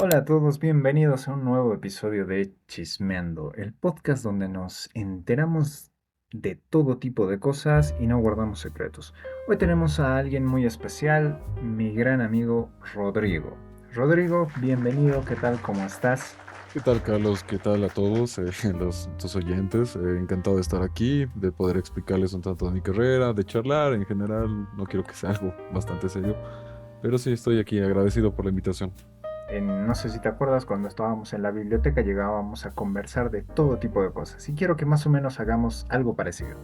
Hola a todos, bienvenidos a un nuevo episodio de Chismeando, el podcast donde nos enteramos de todo tipo de cosas y no guardamos secretos. Hoy tenemos a alguien muy especial, mi gran amigo Rodrigo. Rodrigo, bienvenido, ¿qué tal? ¿Cómo estás? ¿Qué tal, Carlos? ¿Qué tal a todos tus oyentes? Encantado de estar aquí, de poder explicarles un tanto de mi carrera, de charlar en general. No quiero que sea algo bastante serio, pero sí estoy aquí agradecido por la invitación. No sé si te acuerdas, cuando estábamos en la biblioteca llegábamos a conversar de todo tipo de cosas y quiero que más o menos hagamos algo parecido.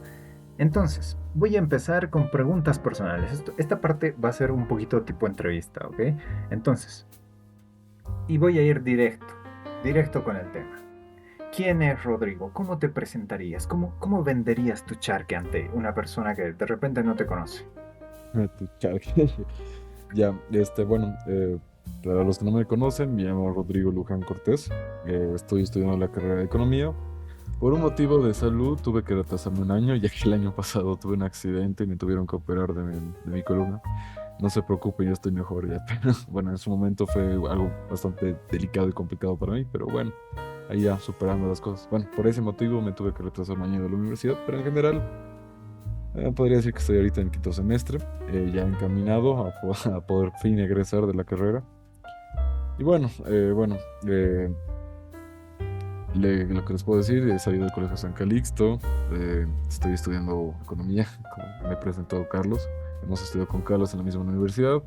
Entonces, voy a empezar con preguntas personales. Esta parte va a ser un poquito tipo entrevista, ¿ok? Entonces, y voy a ir directo con el tema. ¿Quién es Rodrigo? ¿Cómo te presentarías? ¿Cómo venderías tu charque ante una persona que de repente no te conoce? Tu charque. Ya, bueno, para los que no me conocen, me llamo Rodrigo Luján Cortés. Estoy estudiando la carrera de Economía. Por un motivo de salud tuve que retrasarme un año, ya que el año pasado tuve un accidente y me tuvieron que operar de mi columna. No se preocupe, ya estoy mejor ya. Pero bueno, en su momento fue algo bastante delicado y complicado para mí, pero bueno, ahí ya superando las cosas. Bueno, por ese motivo me tuve que retrasar mañana de la universidad, pero en general podría decir que estoy ahorita en quinto semestre, ya encaminado a poder fin egresar de la carrera. Y lo que les puedo decir, he salido del Colegio San Calixto, estoy estudiando economía, como me presentó Carlos. Hemos estudiado con Carlos en la misma universidad.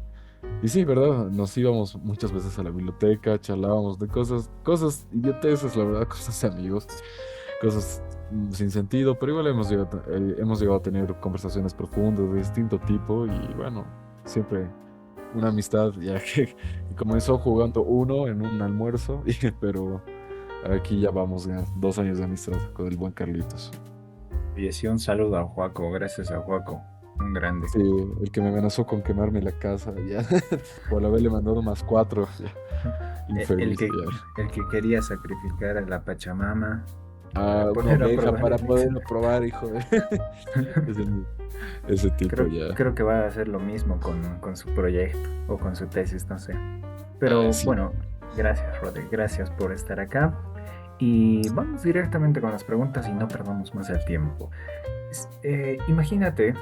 Y sí, ¿verdad? Nos íbamos muchas veces a la biblioteca, charlábamos de cosas idioteces, la verdad, cosas de amigos, cosas sin sentido, pero igual hemos llegado a tener conversaciones profundas de distinto tipo y bueno, siempre una amistad ya que comenzó jugando uno en un almuerzo, pero aquí ya vamos ya 2 años de amistad con el buen Carlitos. Y sí, un saludo a Joaco, gracias a Joaco, un grande. Sí, el que me amenazó con quemarme la casa, ya, por haberle mandado más cuatro, ya, E- El infeliz, que, ya. el que quería sacrificar a la Pachamama para Una poder oveja aprobar para el poderlo examen. probar, hijo de... Ese, ese tipo ya. Creo que va a hacer lo mismo con su proyecto o con su tesis, no sé. Ah, Pero sí. bueno, gracias, Rodri, gracias por estar acá. Y vamos directamente con las preguntas y no perdamos más el tiempo. Imagínate,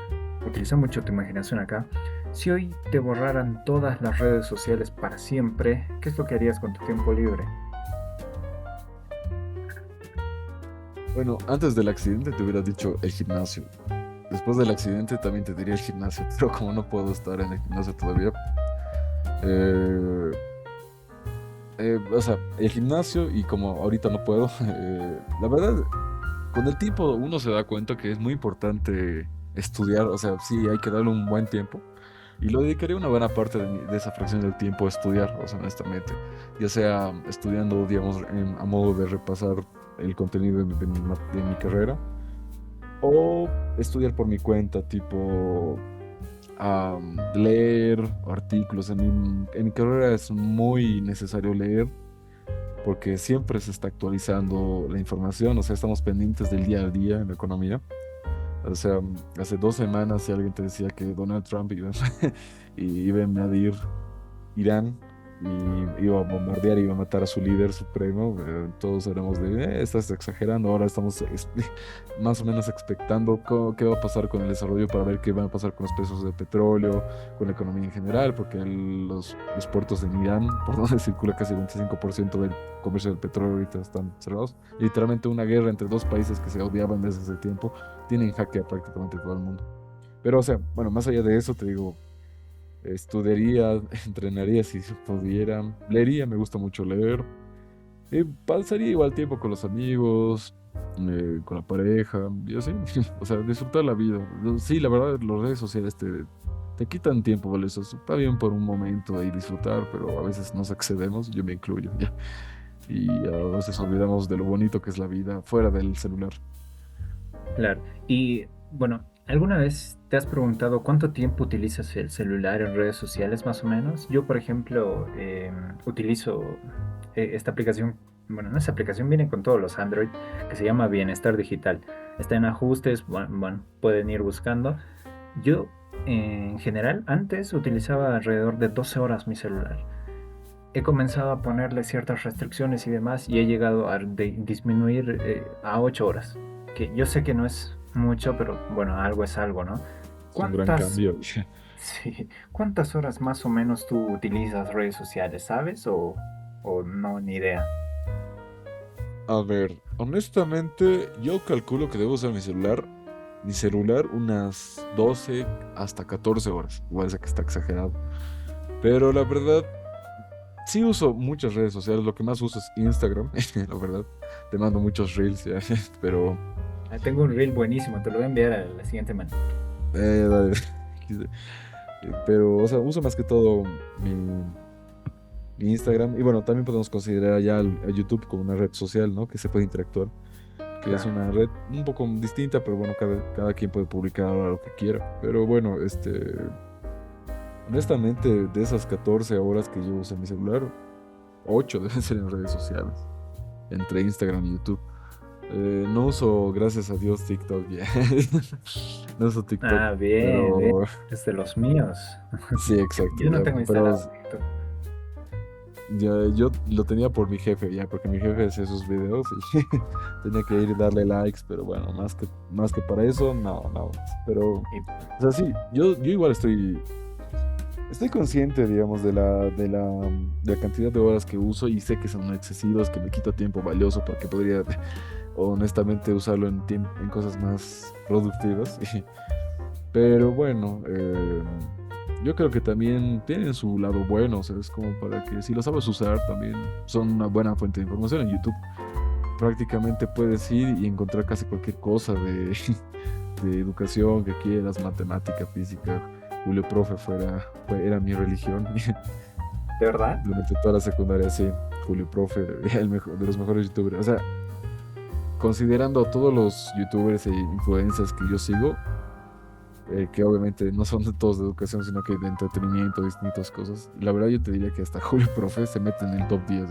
utiliza mucho tu imaginación acá, si hoy te borraran todas las redes sociales para siempre, ¿qué es lo que harías con tu tiempo libre? Bueno, antes del accidente te hubiera dicho el gimnasio. Después del accidente también te diría el gimnasio, pero como no puedo estar en el gimnasio todavía, eh, o sea, el gimnasio y como ahorita no puedo, la verdad, con el tiempo uno se da cuenta que es muy importante estudiar, o sea, sí, hay que darle un buen tiempo. Y lo dedicaría una buena parte de esa fracción del tiempo a estudiar, o sea, honestamente. Ya sea estudiando, digamos, a modo de repasar el contenido de mi carrera, o estudiar por mi cuenta, tipo leer artículos. En mi carrera es muy necesario leer porque siempre se está actualizando la información, o sea, estamos pendientes del día a día en la economía. O sea, hace 2 semanas si alguien te decía que Donald Trump iba a invadir Irán y iba a bombardear, iba a matar a su líder supremo, todos éramos de, estás exagerando, ahora estamos más o menos expectando qué va a pasar con el desarrollo para ver qué va a pasar con los precios del petróleo, con la economía en general, porque los puertos en Irán, por donde circula casi el 25% del comercio del petróleo ahorita están cerrados. Literalmente una guerra entre dos países que se odiaban desde ese tiempo, tienen jaque a prácticamente todo el mundo. Pero, o sea, bueno, más allá de eso, te digo, estudiaría, entrenaría si se pudiera, leería, me gusta mucho leer, pasaría igual tiempo con los amigos, con la pareja, y así, o sea, disfrutar la vida. Sí, la verdad, las redes sociales te quitan tiempo, ¿vale? Eso está bien por un momento y disfrutar, pero a veces nos excedemos, yo me incluyo, ya. Y a veces olvidamos de lo bonito que es la vida fuera del celular. Claro. Y bueno, ¿alguna vez te has preguntado cuánto tiempo utilizas el celular en redes sociales más o menos? Yo, por ejemplo, utilizo esta aplicación, bueno, no, esa aplicación viene con todos los Android, que se llama Bienestar Digital. Está en ajustes, bueno, pueden ir buscando. Yo, en general, antes utilizaba alrededor de 12 horas mi celular. he comenzado a ponerle ciertas restricciones y demás y he llegado a disminuir a 8 horas. Que yo sé que no es mucho, pero bueno, algo es algo, ¿no? Es un gran ¿Cuántas, cambio. sí, cuántas horas más o menos tú utilizas redes sociales, sabes? O no, ni idea. A ver, honestamente, yo calculo que debo usar mi celular unas 12 hasta 14 horas. Igual sé que está exagerado. Pero la verdad, sí uso muchas redes sociales. Lo que más uso es Instagram, la verdad. Te mando muchos reels, ya, pero... Tengo un reel buenísimo, te lo voy a enviar a la siguiente mano. dale. Pero, o sea, uso más que todo mi, mi Instagram. Y bueno, también podemos considerar ya a YouTube como una red social, ¿no? Que se puede interactuar. Que es Claro. una red un poco distinta, pero bueno, cada quien puede publicar ahora lo que quiera. Pero bueno, honestamente, de esas 14 horas que yo uso en mi celular, 8 deben ser en redes sociales, entre Instagram y YouTube. No uso, gracias a Dios, TikTok ya. No uso TikTok, Ah, bien, bien. pero Es de los míos. sí, exacto, Yo no ya. tengo Pero instalado TikTok. ya, yo lo tenía por mi jefe, ya, porque mi jefe hacía sus videos y tenía que ir y darle likes, pero bueno, más que para eso, no, no. Pero, Y, o sea, sí, yo igual estoy consciente, digamos, de la cantidad de horas que uso y sé que son excesivas, que me quita tiempo valioso porque podría honestamente usarlo en cosas más productivas. Pero bueno, yo creo que también tienen su lado bueno, o sea, es como para que si lo sabes usar también son una buena fuente de información en YouTube. Prácticamente puedes ir y encontrar casi cualquier cosa de educación que quieras, matemática, física. Julio Profe era mi religión. ¿de verdad? Durante toda la secundaria, sí. Julio Profe, el mejor, de los mejores youtubers. O sea, considerando todos los youtubers e influencers que yo sigo, que obviamente no son de todos de educación, sino que de entretenimiento, distintas cosas. La verdad yo te diría que hasta Julio Profe se mete en el top 10,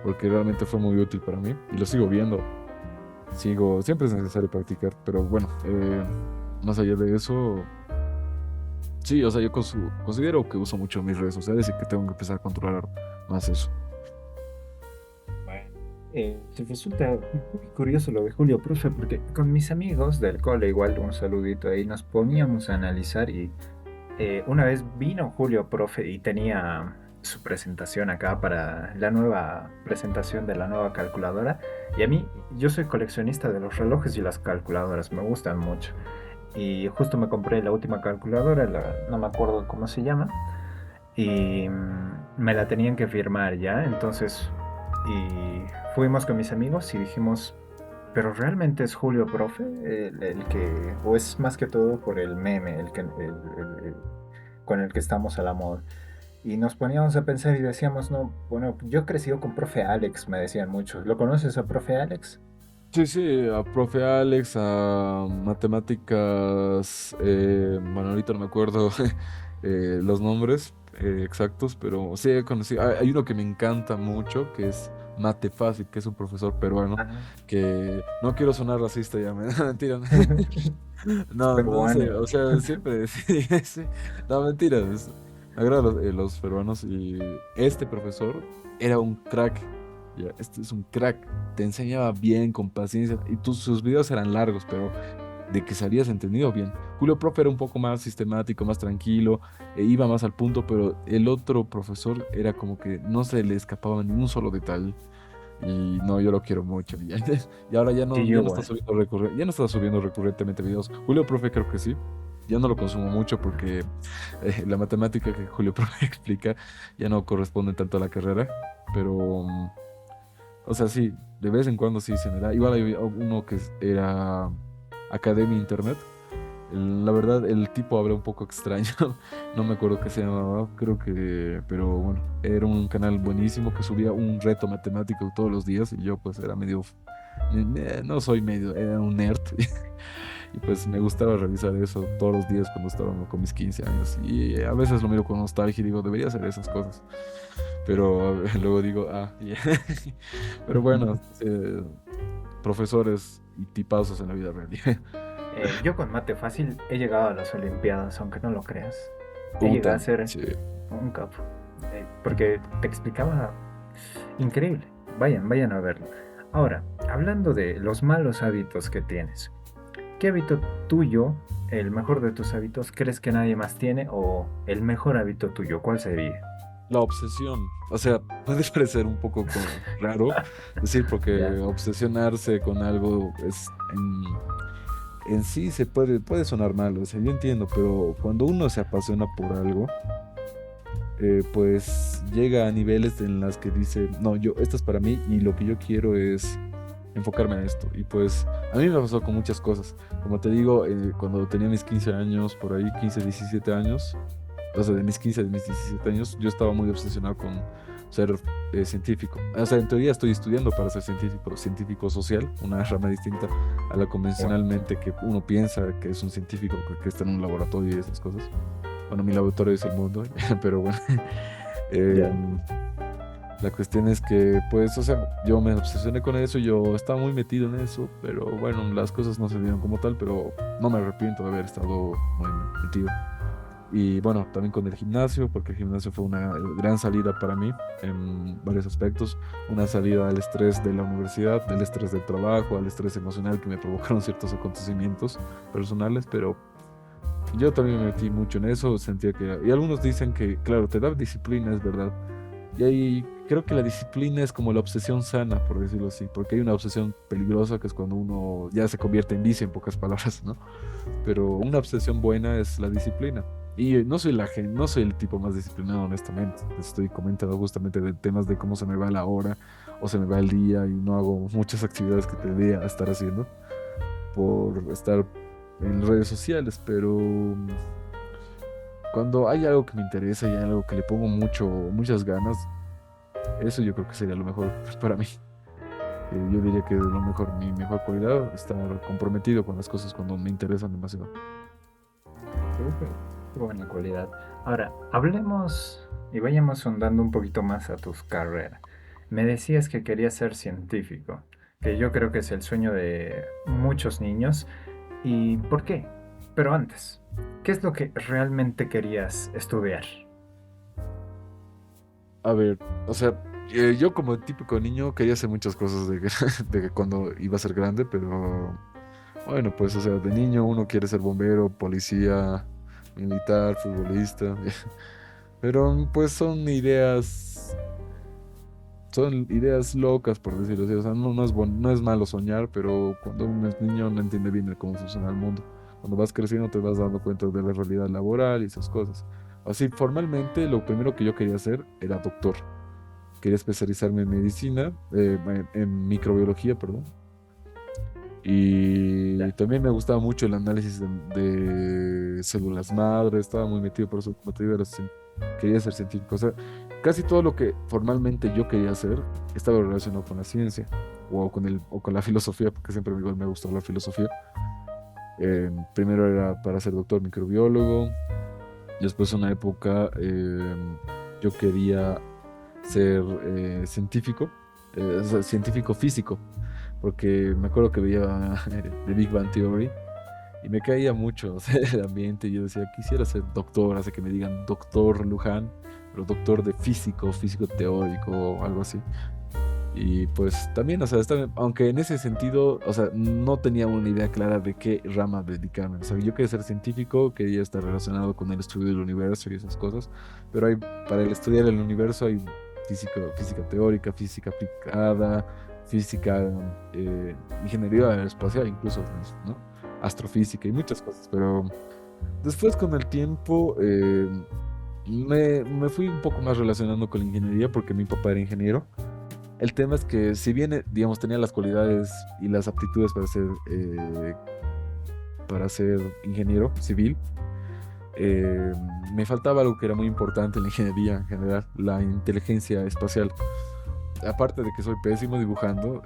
porque realmente fue muy útil para mí y lo sigo viendo. Siempre es necesario practicar, pero bueno, más allá de eso, sí, o sea, yo considero que uso mucho mis redes sociales y que tengo que empezar a controlar más eso. Bueno, te resulta muy curioso lo de Julio Profe, porque con mis amigos del cole, igual un saludito ahí, nos poníamos a analizar y una vez vino Julio Profe y tenía su presentación acá para la nueva presentación de la nueva calculadora. Y a mí, yo soy coleccionista de los relojes y las calculadoras, me gustan mucho. Y justo me compré la última calculadora, no me acuerdo cómo se llama, y me la tenían que firmar ya. Entonces, y fuimos con mis amigos y dijimos, pero realmente es Julio Profe el que, o es más que todo por el meme, con el que estamos a la moda. Y nos poníamos a pensar y decíamos, no, bueno, yo he crecido con Profe Alex, me decían muchos. ¿Lo conoces a Profe Alex? Sí, sí, a profe Alex, a matemáticas, bueno, ahorita no me acuerdo los nombres exactos, pero sí he conocido. Hay uno que me encanta mucho, que es Mate Fácil, que es un profesor peruano, Ah, que no quiero sonar racista ya, mentira. No, es no sé, peruano. o sea, siempre, sí, sí, no, mentira, me agradan los peruanos y este profesor era un crack, ya, este es un crack, te enseñaba bien, con paciencia, y sus videos eran largos, pero de que salías entendido bien. Julio Profe era un poco más sistemático, más tranquilo, iba más al punto, pero el otro profesor era como que no se le escapaba ni un solo detalle. Y no, yo lo quiero mucho. Y ahora ya no, Sí, yo ya no está igual. subiendo ya no está subiendo recurrentemente videos. Julio Profe creo que sí. Ya no lo consumo mucho porque la matemática que Julio Profe explica ya no corresponde tanto a la carrera. Pero, o sea, sí, de vez en cuando sí se me da. Igual hay uno que era Academia Internet. La verdad, el tipo habla un poco extraño. No me acuerdo qué se llamaba, creo que, pero bueno, era un canal buenísimo que subía un reto matemático todos los días y yo pues era medio, no soy medio, era un nerd. Y pues me gustaba revisar eso todos los días cuando estaba con mis 15 años. Y a veces lo miro con nostalgia y digo, debería hacer esas cosas. Pero luego digo, ya. Pero bueno, profesores y tipazos en la vida real. Yo con mate fácil he llegado a las Olimpiadas, aunque no lo creas. He llegado a Puta, ser sí. un capo. porque te explicaba increíble. Vayan, vayan a verlo. Ahora, hablando de los malos hábitos que tienes, ¿qué hábito tuyo, el mejor de tus hábitos, crees que nadie más tiene o el mejor hábito tuyo, cuál sería? La obsesión. O sea, puede parecer un poco raro decir, porque Ya, obsesionarse con algo es en sí puede sonar mal. O sea, yo entiendo, pero cuando uno se apasiona por algo, pues llega a niveles en las que dice, no, esto es para mí y lo que yo quiero es enfocarme en esto. Y pues a mí me pasó con muchas cosas. Como te digo, cuando tenía mis 15 años, por ahí 15 17 años, o sea, de mis 15 de mis 17 años, yo estaba muy obsesionado con ser científico. O sea, en teoría estoy estudiando para ser científico, científico social, una rama distinta a la wow, convencionalmente que uno piensa que es un científico que está en un laboratorio y esas cosas. Bueno, mi laboratorio es el mundo, pero bueno. ya. Em, la cuestión es que, pues, o sea, yo me obsesioné con eso, yo estaba muy metido en eso, pero bueno, las cosas no se dieron como tal, pero no me arrepiento de haber estado muy metido. Y bueno, también con el gimnasio, porque el gimnasio fue una gran salida para mí en varios aspectos. Una salida al estrés de la universidad, del estrés del trabajo, al estrés emocional que me provocaron ciertos acontecimientos personales, pero yo también me metí mucho en eso, sentía que... Y algunos dicen que, claro, te da disciplina, es verdad. Y ahí creo que la disciplina es como la obsesión sana, por decirlo así, porque hay una obsesión peligrosa que es cuando uno ya se convierte en vicio, en pocas palabras, ¿no? Pero una obsesión buena es la disciplina. Y no soy no soy el tipo más disciplinado, honestamente. Estoy comentando justamente de temas de cómo se me va la hora o se me va el día y no hago muchas actividades que debería estar haciendo por estar en redes sociales, pero cuando hay algo que me interesa y hay algo que le pongo muchas ganas, eso yo creo que sería lo mejor para mí. Yo diría que lo mejor, mi mejor cualidad, estar comprometido con las cosas cuando me interesan demasiado. Súper, qué buena cualidad. Ahora, hablemos y vayamos ahondando un poquito más a tus carreras. Me decías que querías ser científico, que yo creo que es el sueño de muchos niños. ¿Y por qué? Pero antes, ¿qué es lo que realmente querías estudiar? A ver, o sea, yo como típico niño quería hacer muchas cosas de que cuando iba a ser grande, pero bueno, pues, o sea, de niño uno quiere ser bombero, policía, militar, futbolista, pero pues son ideas locas, por decirlo así. O sea, no es malo soñar, pero cuando uno es niño no entiende bien de cómo funciona el mundo. Cuando vas creciendo te vas dando cuenta de la realidad laboral y esas cosas. Así, formalmente, lo primero que yo quería hacer era doctor. Quería especializarme en medicina, en microbiología, perdón. Y Ya. también me gustaba mucho el análisis de células madre, estaba muy metido, por eso, como te digo, quería ser científico. O sea, casi todo lo que formalmente yo quería hacer estaba relacionado con la ciencia o con la filosofía, porque siempre igual me gustó la filosofía. Primero era para ser doctor microbiólogo, después una época yo quería ser científico, o sea, científico físico, porque me acuerdo que veía The Big Bang Theory y me caía mucho, o sea, el ambiente y yo decía, quisiera ser doctor, así que me digan doctor Luján, pero doctor de físico, físico teórico o algo así. Y pues también, o sea, aunque en ese sentido, o sea, no tenía una idea clara de qué rama dedicarme. O sea, yo quería ser científico, quería estar relacionado con el estudio del universo y esas cosas, pero para el estudiar el universo hay física teórica, física aplicada, física, ingeniería aeroespacial incluso, ¿no? Astrofísica y muchas cosas, pero después con el tiempo me fui un poco más relacionando con la ingeniería porque mi papá era ingeniero. El tema es que si bien, digamos, tenía las cualidades y las aptitudes para ser ingeniero civil, eh, me faltaba algo que era muy importante en la ingeniería en general, la inteligencia espacial. Aparte de que soy pésimo dibujando,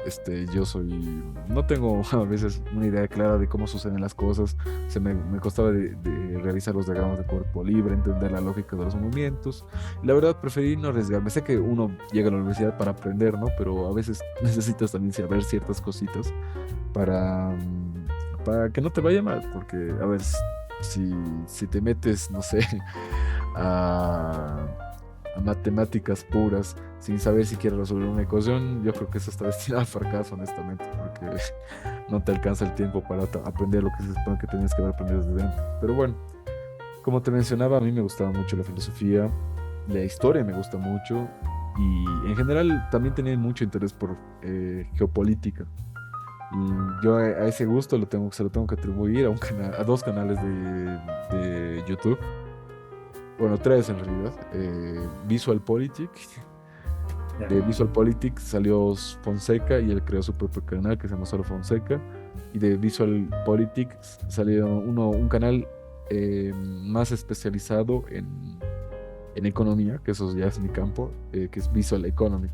no tengo a veces una idea clara de cómo suceden las cosas. Me costaba de realizar los diagramas de cuerpo libre, entender la lógica de los movimientos. La verdad, preferí no arriesgarme. Sé que uno llega a la universidad para aprender, ¿no? Pero a veces necesitas también saber ciertas cositas para que no te vaya mal. Porque, a ver, si te metes, no sé, a a matemáticas puras, sin saber si quieres resolver una ecuación, yo creo que eso está destinado al fracaso, honestamente, porque no te alcanza el tiempo para aprender lo que se supone que tenías que haber aprendido desde antes. Pero bueno, como te mencionaba, a mí me gustaba mucho la filosofía, la historia me gusta mucho y en general también tenía mucho interés por geopolítica. Y yo a ese gusto se lo tengo que atribuir a a dos canales de YouTube. Bueno, tres en realidad. Visual Politics. Ya. De Visual Politics salió Fonseca y él creó su propio canal que se llama solo Fonseca. Y de Visual Politics salió un canal más especializado en economía, que eso ya es mi campo, que es Visual Economic.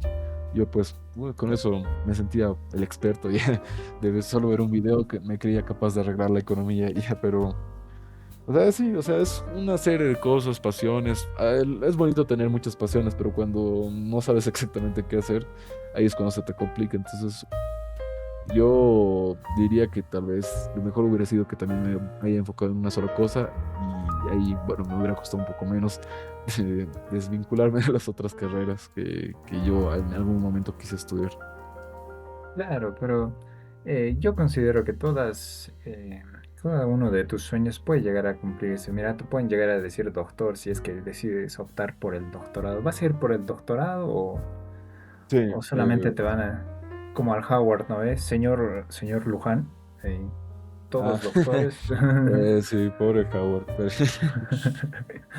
Yo pues con eso me sentía el experto ya, de solo ver un video que me creía capaz de arreglar la economía ya, pero o sea, sí, o sea, es una serie de cosas, pasiones. Es bonito tener muchas pasiones, pero cuando no sabes exactamente qué hacer, ahí es cuando se te complica. Entonces, yo diría que tal vez lo mejor hubiera sido que también me haya enfocado en una sola cosa y ahí, bueno, me hubiera costado un poco menos desvincularme de las otras carreras que yo en algún momento quise estudiar. Claro, pero yo considero que cada uno de tus sueños puede llegar a cumplirse. Mira, tú pueden llegar a decir doctor si es que decides optar por el doctorado. ¿Vas a ir por el doctorado Sí, o solamente te van a, como al Howard, ¿no ves? Señor Luján, eh, ah, todos doctores. sí, pobre Howard.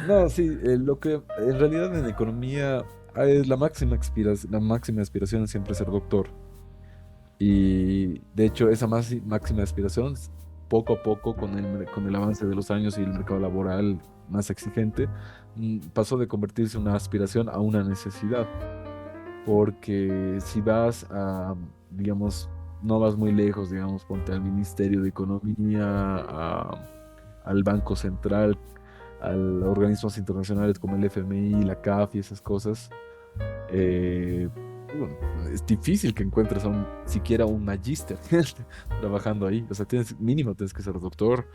No, sí, lo que en realidad en economía es la máxima aspiración es siempre ser doctor. Y de hecho esa máxima aspiración, poco a poco con el avance de los años y el mercado laboral más exigente, pasó de convertirse en una aspiración a una necesidad. Porque si vas a, digamos, no vas muy lejos, digamos, ponte al Ministerio de Economía, al Banco Central, a organismos internacionales como el FMI, la CAF y esas cosas, eh, bueno, es difícil que encuentres siquiera un magíster trabajando ahí. O sea, mínimo tienes que ser doctor.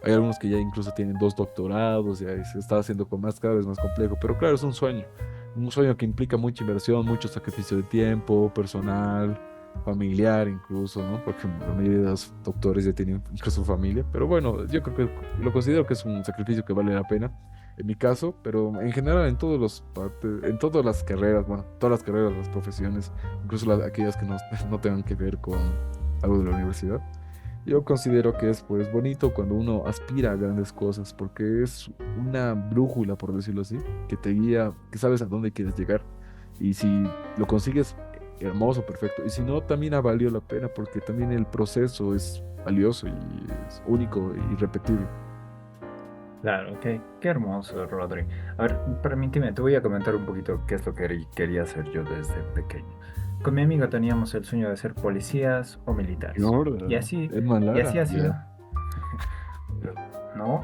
Hay algunos que ya incluso tienen dos doctorados, ya y se está haciendo cada vez más complejo. Pero claro, es un sueño que implica mucha inversión, mucho sacrificio de tiempo, personal, familiar incluso, ¿no? Porque la mayoría de los doctores ya tienen incluso familia. Pero bueno, yo creo que lo considero que es un sacrificio que vale la pena en mi caso, pero en general en todas las carreras, bueno, todas las carreras, las profesiones, incluso aquellas que no, no tengan que ver con algo de la universidad, yo considero que es pues bonito cuando uno aspira a grandes cosas, porque es una brújula, por decirlo así, que te guía, que sabes a dónde quieres llegar. Y si lo consigues, hermoso, perfecto. Y si no, también ha valido la pena, porque también el proceso es valioso y es único y irrepetible. Claro, qué hermoso, Rodri. A ver, permíteme, te voy a comentar un poquito qué es lo que quería hacer yo desde pequeño. Con mi amigo teníamos el sueño de ser policías o militares. No, Y así, Edman y así Lara, ha sido. ya. ¿No?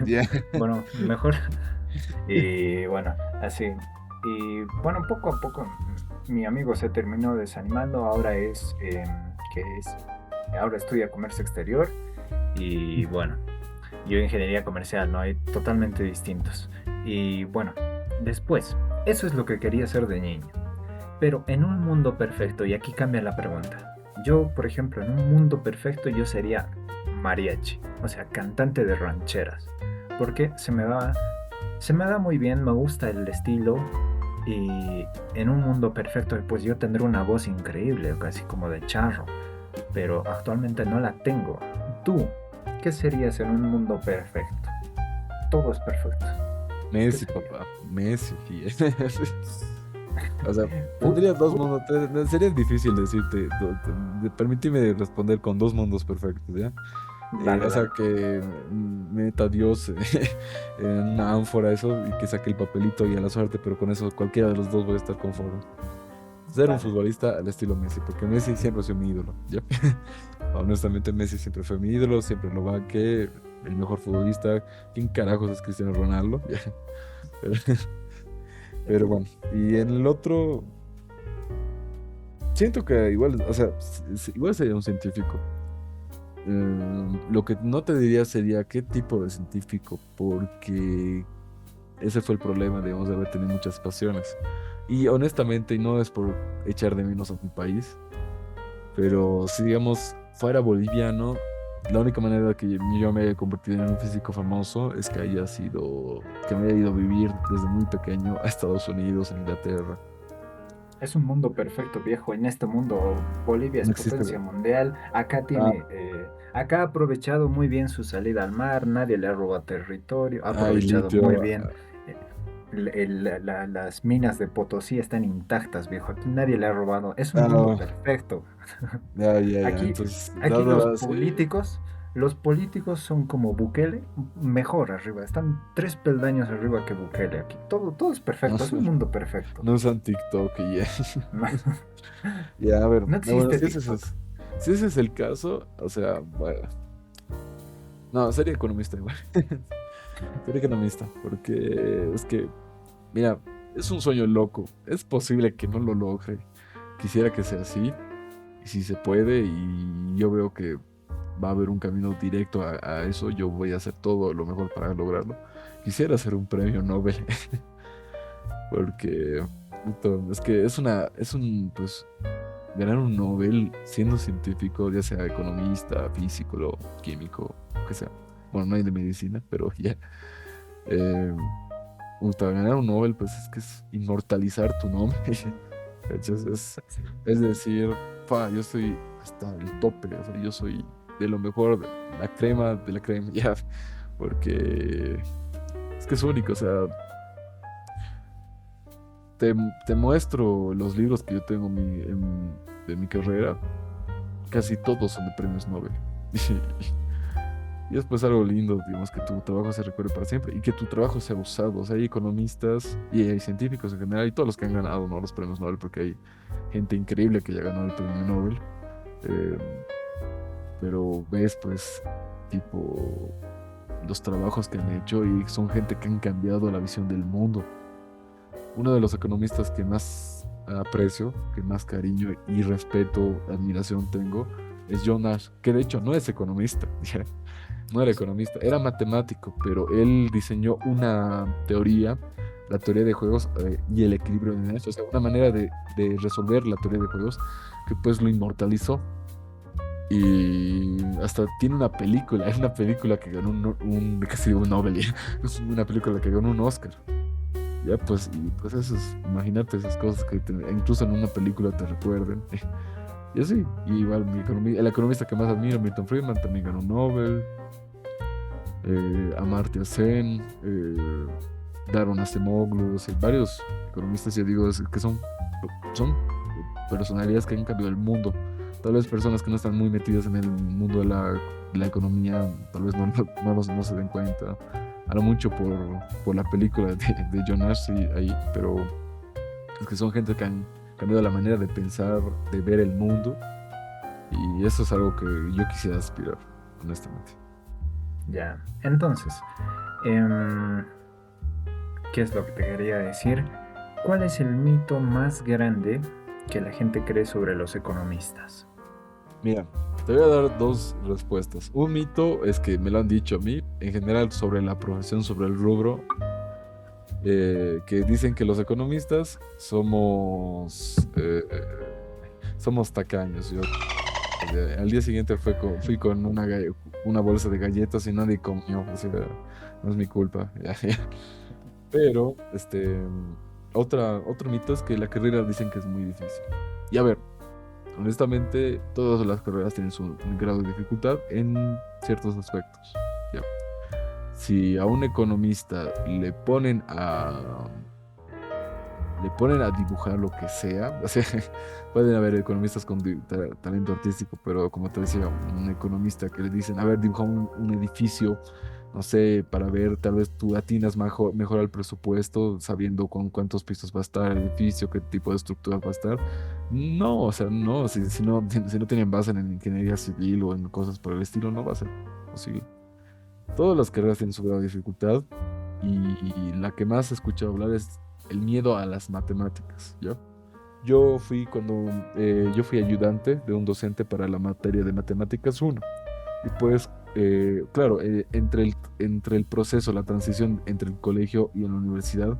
Ya. Bueno, mejor. Y bueno, así. Y bueno, poco a poco mi amigo se terminó desanimando. Ahora estudia comercio exterior. Y bueno, yo ingeniería comercial, ¿no? Hay totalmente distintos. Y bueno, después, eso es lo que quería hacer de niño. Pero en un mundo perfecto, y aquí cambia la pregunta. Yo, por ejemplo, en un mundo perfecto yo sería mariachi, o sea, cantante de rancheras. Porque se me da muy bien, me gusta el estilo. Y en un mundo perfecto, pues yo tendré una voz increíble, casi como de charro. Pero actualmente no la tengo. ¿Tú qué serías en un mundo perfecto? Todo es perfecto. ¿Qué Messi, sería? papá. Messi. O sea, Uh, tendría dos uh, mundos. Sería difícil decirte. Permíteme responder con dos mundos perfectos, ¿ya? Dale, O sea, dale. que meta a Dios en una ánfora eso y que saque el papelito y a la suerte, pero con eso cualquiera de los dos voy a estar conforme. Ser un Dale. futbolista al estilo Messi, porque Messi siempre ha sido mi ídolo, ¿ya? Honestamente, Messi siempre fue mi ídolo, siempre lo banqué, el mejor futbolista. ¿Quién carajos es Cristiano Ronaldo? ¿Ya? Pero, pero bueno, y en el otro, siento que igual, o sea, igual sería un científico. Lo que no te diría sería qué tipo de científico, porque ese fue el problema, digamos, de haber tenido muchas pasiones. Y honestamente, y no es por echar de menos a mi país, pero si, digamos, fuera boliviano, la única manera que yo me haya convertido en un físico famoso es que haya sido, que me haya ido a vivir desde muy pequeño a Estados Unidos, a Inglaterra. Es un mundo perfecto, viejo. En este mundo, Bolivia es No existe. potencia mundial. Acá Ah, acá ha aprovechado muy bien su salida al mar. Nadie le ha robado territorio. Ha hay aprovechado muy litio. bien. eh, las minas de Potosí están intactas, viejo. Aquí nadie le ha robado. Es un mundo Ah, perfecto. ya, ya, ya. Aquí, Entonces, aquí dado así, los políticos son como Bukele, mejor arriba. Están 3 peldaños arriba que Bukele. Aquí todo es no, perfecto. Es un mundo perfecto. no usan TikTok y ya. Ya, a ver, No bueno, existe TikTok. si ese es el caso, o sea, bueno, no, sería economista igual. Sería economista, porque es que, mira, es un sueño loco. Es posible que no lo logre. Quisiera que sea así, y si se puede, y yo veo que va a haber un camino directo a eso, yo voy a hacer todo lo mejor para lograrlo. Quisiera hacer un premio Nobel, porque es que pues, ganar un Nobel siendo científico, ya sea economista, físico, químico, lo que sea. Bueno, no hay de medicina, pero ya. Eh, ganar un Nobel, pues es que es inmortalizar tu nombre. ¿Cachas? Es decir, yo estoy hasta el tope, o sea, yo soy de lo mejor, de la crema, ya. Porque es que es único, o sea, te, te muestro los libros que yo tengo de mi carrera, casi todos son de premios Nobel. Y es pues algo lindo, digamos, que tu trabajo se recuerde para siempre y que tu trabajo sea usado. O sea, hay economistas y hay científicos en general y todos los que han ganado, ¿no?, los premios Nobel, porque hay gente increíble que ya ganó el premio Nobel. Eh, pero ves, pues, tipo, los trabajos que han hecho y son gente que han cambiado la visión del mundo. Uno de los economistas que más aprecio, que más cariño y respeto, admiración tengo, es John Nash, que de hecho no es economista. No era economista, era matemático, pero él diseñó una teoría, la teoría de juegos y el equilibrio de Nash, o sea, una manera de resolver la teoría de juegos que pues lo inmortalizó. Y hasta tiene una película, es una película que ganó casi un Nobel, ya. Es una película que ganó un Oscar. Ya, pues, y pues eso imagínate esas cosas que incluso en una película te recuerden. Y así, y igual el economista que más admiro, Milton Friedman, también ganó un Nobel. Amartya Sen, Daron Acemoglu, o sea, varios economistas, ya digo, que son personalidades que han cambiado el mundo. Tal vez personas que no están muy metidas en el mundo de la economía, tal vez no se den cuenta. A lo mucho por la película de John Nash, sí, ahí, pero es que son gente que han cambiado la manera de pensar, de ver el mundo, y eso es algo que yo quisiera aspirar, honestamente. Ya. Entonces, em, ¿qué es lo que te quería decir? ¿Cuál es el mito más grande que la gente cree sobre los economistas? Mira, te voy a dar dos respuestas. Un mito es que me lo han dicho a mí, en general sobre la profesión, sobre el rubro, que dicen que los economistas somos tacaños. Al día siguiente fui con una bolsa de galletas y nadie comió, o sea, no es mi culpa. Pero, otro mito es que la carrera dicen que es muy difícil. Y a ver, honestamente, todas las carreras tienen su grado de dificultad en ciertos aspectos. ¿Ya? Si a un economista le ponen a dibujar lo que sea, o sea, pueden haber economistas con talento artístico, pero como te decía, un economista que le dicen, a ver, dibuja un edificio, no sé, para ver, tal vez tú atinas mejor al presupuesto, sabiendo con cuántos pisos va a estar el edificio, qué tipo de estructura va a estar. No, o sea, no, si no tienen base en ingeniería civil o en cosas por el estilo, no va a ser posible. Todas las carreras tienen su grado de dificultad y la que más he escuchado hablar es el miedo a las matemáticas, ¿ya? Yo fui ayudante de un docente para la materia de matemáticas 1 y pues claro, entre el proceso, la transición entre el colegio y la universidad,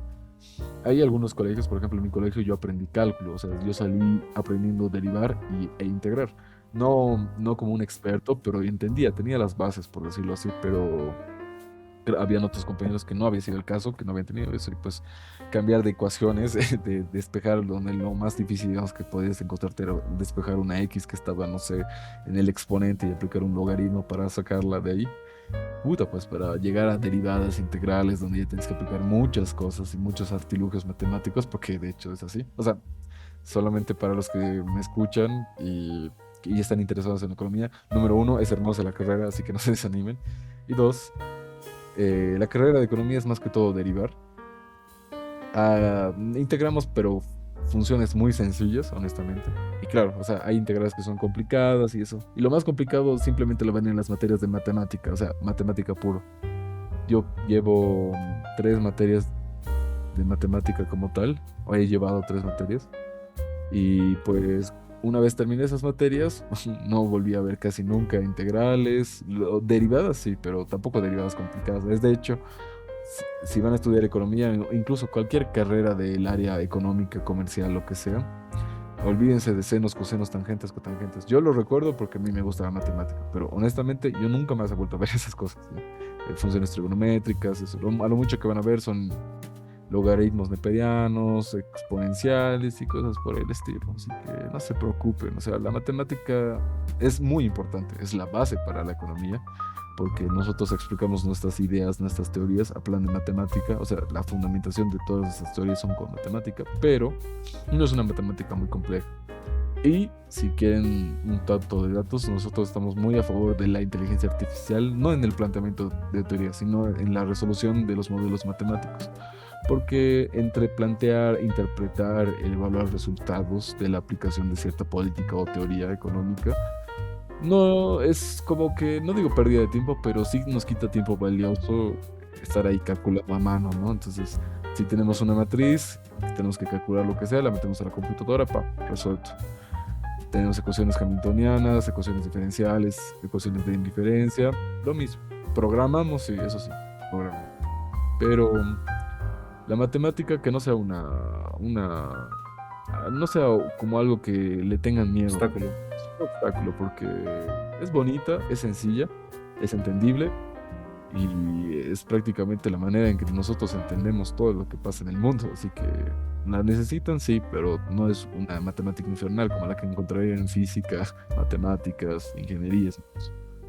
hay algunos colegios, por ejemplo, en mi colegio yo aprendí cálculo, o sea, yo salí aprendiendo a derivar e integrar. No como un experto, pero entendía, tenía las bases, por decirlo así, pero habían otros compañeros que no había sido el caso, que no habían tenido eso, y pues cambiar de ecuaciones, de despejar donde lo más difícil, digamos, que podías encontrarte era despejar una X que estaba, no sé, en el exponente y aplicar un logaritmo para sacarla de ahí. Puta, pues para llegar a derivadas integrales, donde ya tienes que aplicar muchas cosas y muchos artilugios matemáticos, porque de hecho es así. O sea, solamente para los que me escuchan y están interesados en la economía, número uno, es hermosa la carrera, así que no se desanimen. Y dos, la carrera de economía es más que todo derivar. Integramos, pero funciones muy sencillas, honestamente. Y claro, o sea, hay integrales que son complicadas y eso. Y lo más complicado simplemente lo ven en las materias de matemática, o sea, matemática puro. Yo llevo 3 materias de matemática como tal, o he llevado 3 materias. Y pues una vez terminé esas materias, no volví a ver casi nunca integrales, derivadas sí, pero tampoco derivadas complicadas. Es de hecho, si van a estudiar economía, o incluso cualquier carrera del área económica, comercial, lo que sea, olvídense de senos, cosenos, tangentes, cotangentes. Yo lo recuerdo porque a mí me gusta la matemática, pero honestamente yo nunca más he vuelto a ver esas cosas, ¿no? Funciones trigonométricas, eso. A lo mucho que van a ver son logaritmos neperianos, exponenciales y cosas por el estilo. Así que no se preocupen. O sea, la matemática es muy importante, es la base para la economía, porque nosotros explicamos nuestras ideas, nuestras teorías a plan de matemática. O sea, la fundamentación de todas esas teorías son con matemática, pero no es una matemática muy compleja. Y si quieren un tanto de datos, nosotros estamos muy a favor de la inteligencia artificial, no en el planteamiento de teoría, sino en la resolución de los modelos matemáticos. Porque entre plantear, interpretar, evaluar resultados de la aplicación de cierta política o teoría económica, no es como que, no digo pérdida de tiempo, pero sí nos quita tiempo valioso estar ahí calculando a mano, ¿no? Entonces, si tenemos una matriz, tenemos que calcular lo que sea, la metemos a la computadora, pa, resuelto. Tenemos ecuaciones hamiltonianas, ecuaciones diferenciales, ecuaciones de indiferencia, lo mismo. Programamos, sí, eso sí, programamos. Pero la matemática que no sea no sea como algo que le tengan miedo. Obstáculo. Es un obstáculo porque es bonita, es sencilla, es entendible y es prácticamente la manera en que nosotros entendemos todo lo que pasa en el mundo. Así que la necesitan, sí, pero no es una matemática infernal como la que encontrarían en física, matemáticas, ingenierías.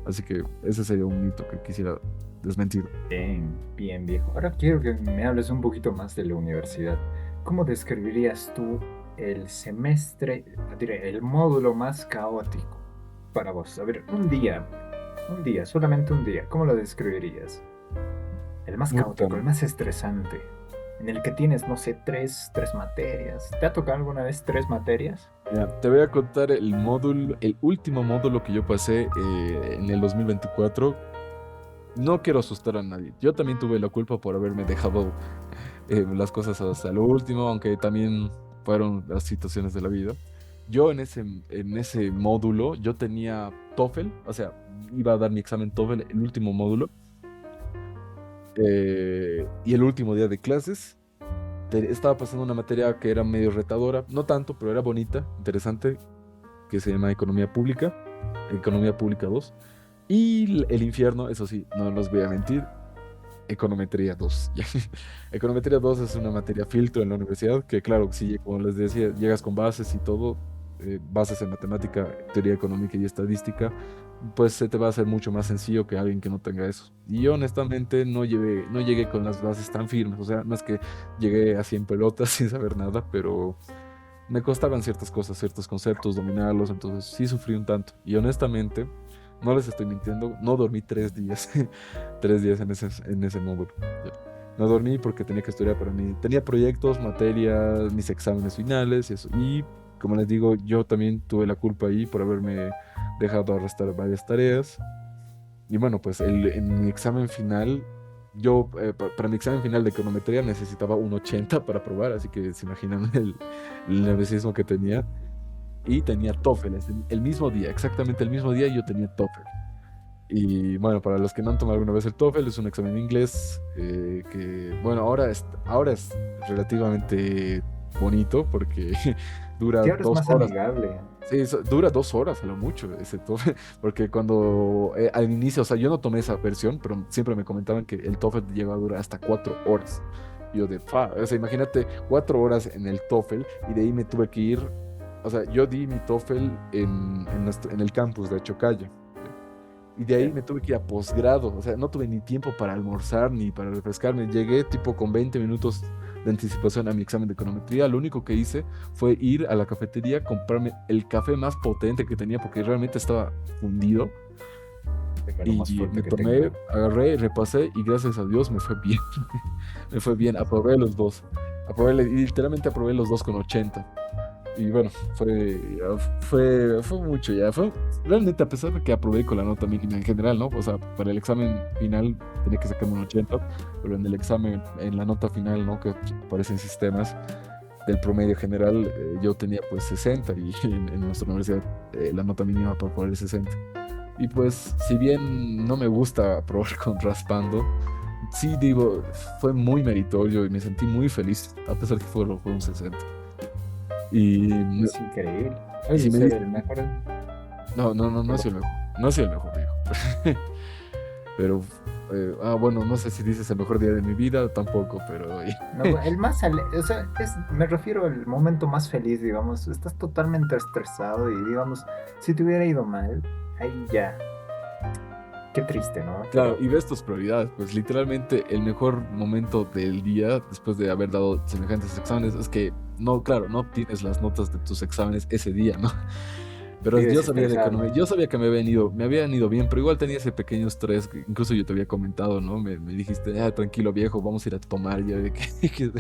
Así que ese sería un mito que quisiera desmentir. Bien, bien viejo. Ahora quiero que me hables un poquito más de la universidad. ¿Cómo describirías tú el semestre, diré, el módulo más caótico para vos? A ver, un día, solamente un día. ¿Cómo lo describirías? El más Puta, caótico, el más estresante, en el que tienes, no sé, tres materias. ¿Te ha tocado alguna vez tres materias? mira, te voy a contar el último módulo que yo pasé en el 2024. No quiero asustar a nadie. Yo también tuve la culpa por haberme dejado las cosas hasta lo último, aunque también fueron las situaciones de la vida. Yo en ese módulo, yo tenía TOEFL, o sea, iba a dar mi examen TOEFL, el último módulo, y el último día de clases. Estaba pasando una materia que era medio retadora, no tanto, pero era bonita, interesante, que se llama Economía Pública 2. Y el infierno, eso sí, no los voy a mentir, Econometría 2. Econometría 2 es una materia filtro en la universidad, que claro, sí, como les decía, llegas con bases y todo, bases en matemática, teoría económica y estadística, pues se te va a hacer mucho más sencillo que alguien que no tenga eso. Y yo honestamente no llegué con las bases tan firmes, o sea, no es que llegué así en pelotas sin saber nada, pero me costaban ciertas cosas, ciertos conceptos, dominarlos, entonces sí sufrí un tanto. Y honestamente, no les estoy mintiendo, no dormí 3 días, 3 días en ese módulo. Ya. No dormí porque tenía que estudiar para mí. Tenía proyectos, materias, mis exámenes finales y eso. Y como les digo, yo también tuve la culpa ahí por haberme dejado arrastrar varias tareas. Y bueno, pues en mi examen final, yo para mi examen final de econometría necesitaba un 80 para aprobar, así que se imaginan el nerviosismo que tenía. Y tenía TOEFL, el mismo día, exactamente el mismo día yo tenía TOEFL. Y bueno, para los que no han tomado alguna vez el TOEFL, es un examen de inglés que, bueno, ahora es relativamente bonito porque dura Sí, ahora es dos más horas. amigable. Sí, dura 2 horas a lo mucho ese TOEFL, porque cuando al inicio, o sea, yo no tomé esa versión, pero siempre me comentaban que el TOEFL llegaba a durar hasta 4 horas. Y yo o sea, imagínate 4 horas en el TOEFL y de ahí me tuve que ir, o sea, yo di mi TOEFL en el campus de Chocalla. Y de ahí Ya. me tuve que ir a posgrado, o sea, no tuve ni tiempo para almorzar ni para refrescarme. Llegué tipo con 20 minutos de anticipación a mi examen de econometría. Lo único que hice fue ir a la cafetería, comprarme el café más potente que tenía porque realmente estaba fundido. Venga, lo más Y fuerte me que tomé, tenga. agarré, repasé y gracias a Dios me fue bien. Me fue bien, aprobé los dos. Y literalmente aprobé los dos con 80. Y bueno, fue mucho ya. Realmente, a pesar de que aprobé con la nota mínima en general, ¿no? O sea, para el examen final tenía que sacarme un 80, pero en el examen, en la nota final, ¿no? Que aparece en sistemas del promedio general, yo tenía pues 60 y en nuestra universidad la nota mínima para poner es 60. Y pues, si bien no me gusta aprobar con raspando, sí digo, fue muy meritorio y me sentí muy feliz, a pesar que fue un 60. Y Es increíble. y si Oye, me ser dices, el mejor. no, no, no, no ha Perdón. sido el mejor, no ha sido el mejor, digo. Pero, bueno, no sé si dices el mejor día de mi vida, tampoco, pero No, el más o sea, me refiero al momento más feliz, digamos. Estás totalmente estresado y, digamos, si te hubiera ido mal, ahí ya. Qué triste, ¿no? claro, Pero y ves tus prioridades, pues literalmente el mejor momento del día, después de haber dado semejantes exámenes, es que, no, claro, no obtienes las notas de tus exámenes ese día, ¿no? Pero yo vives sabía de estresado. economía, yo sabía que me habían ido bien, pero igual tenía ese pequeño estrés, que incluso yo te había comentado, ¿no? Me dijiste, tranquilo viejo, vamos a ir a tomar, ya de que, que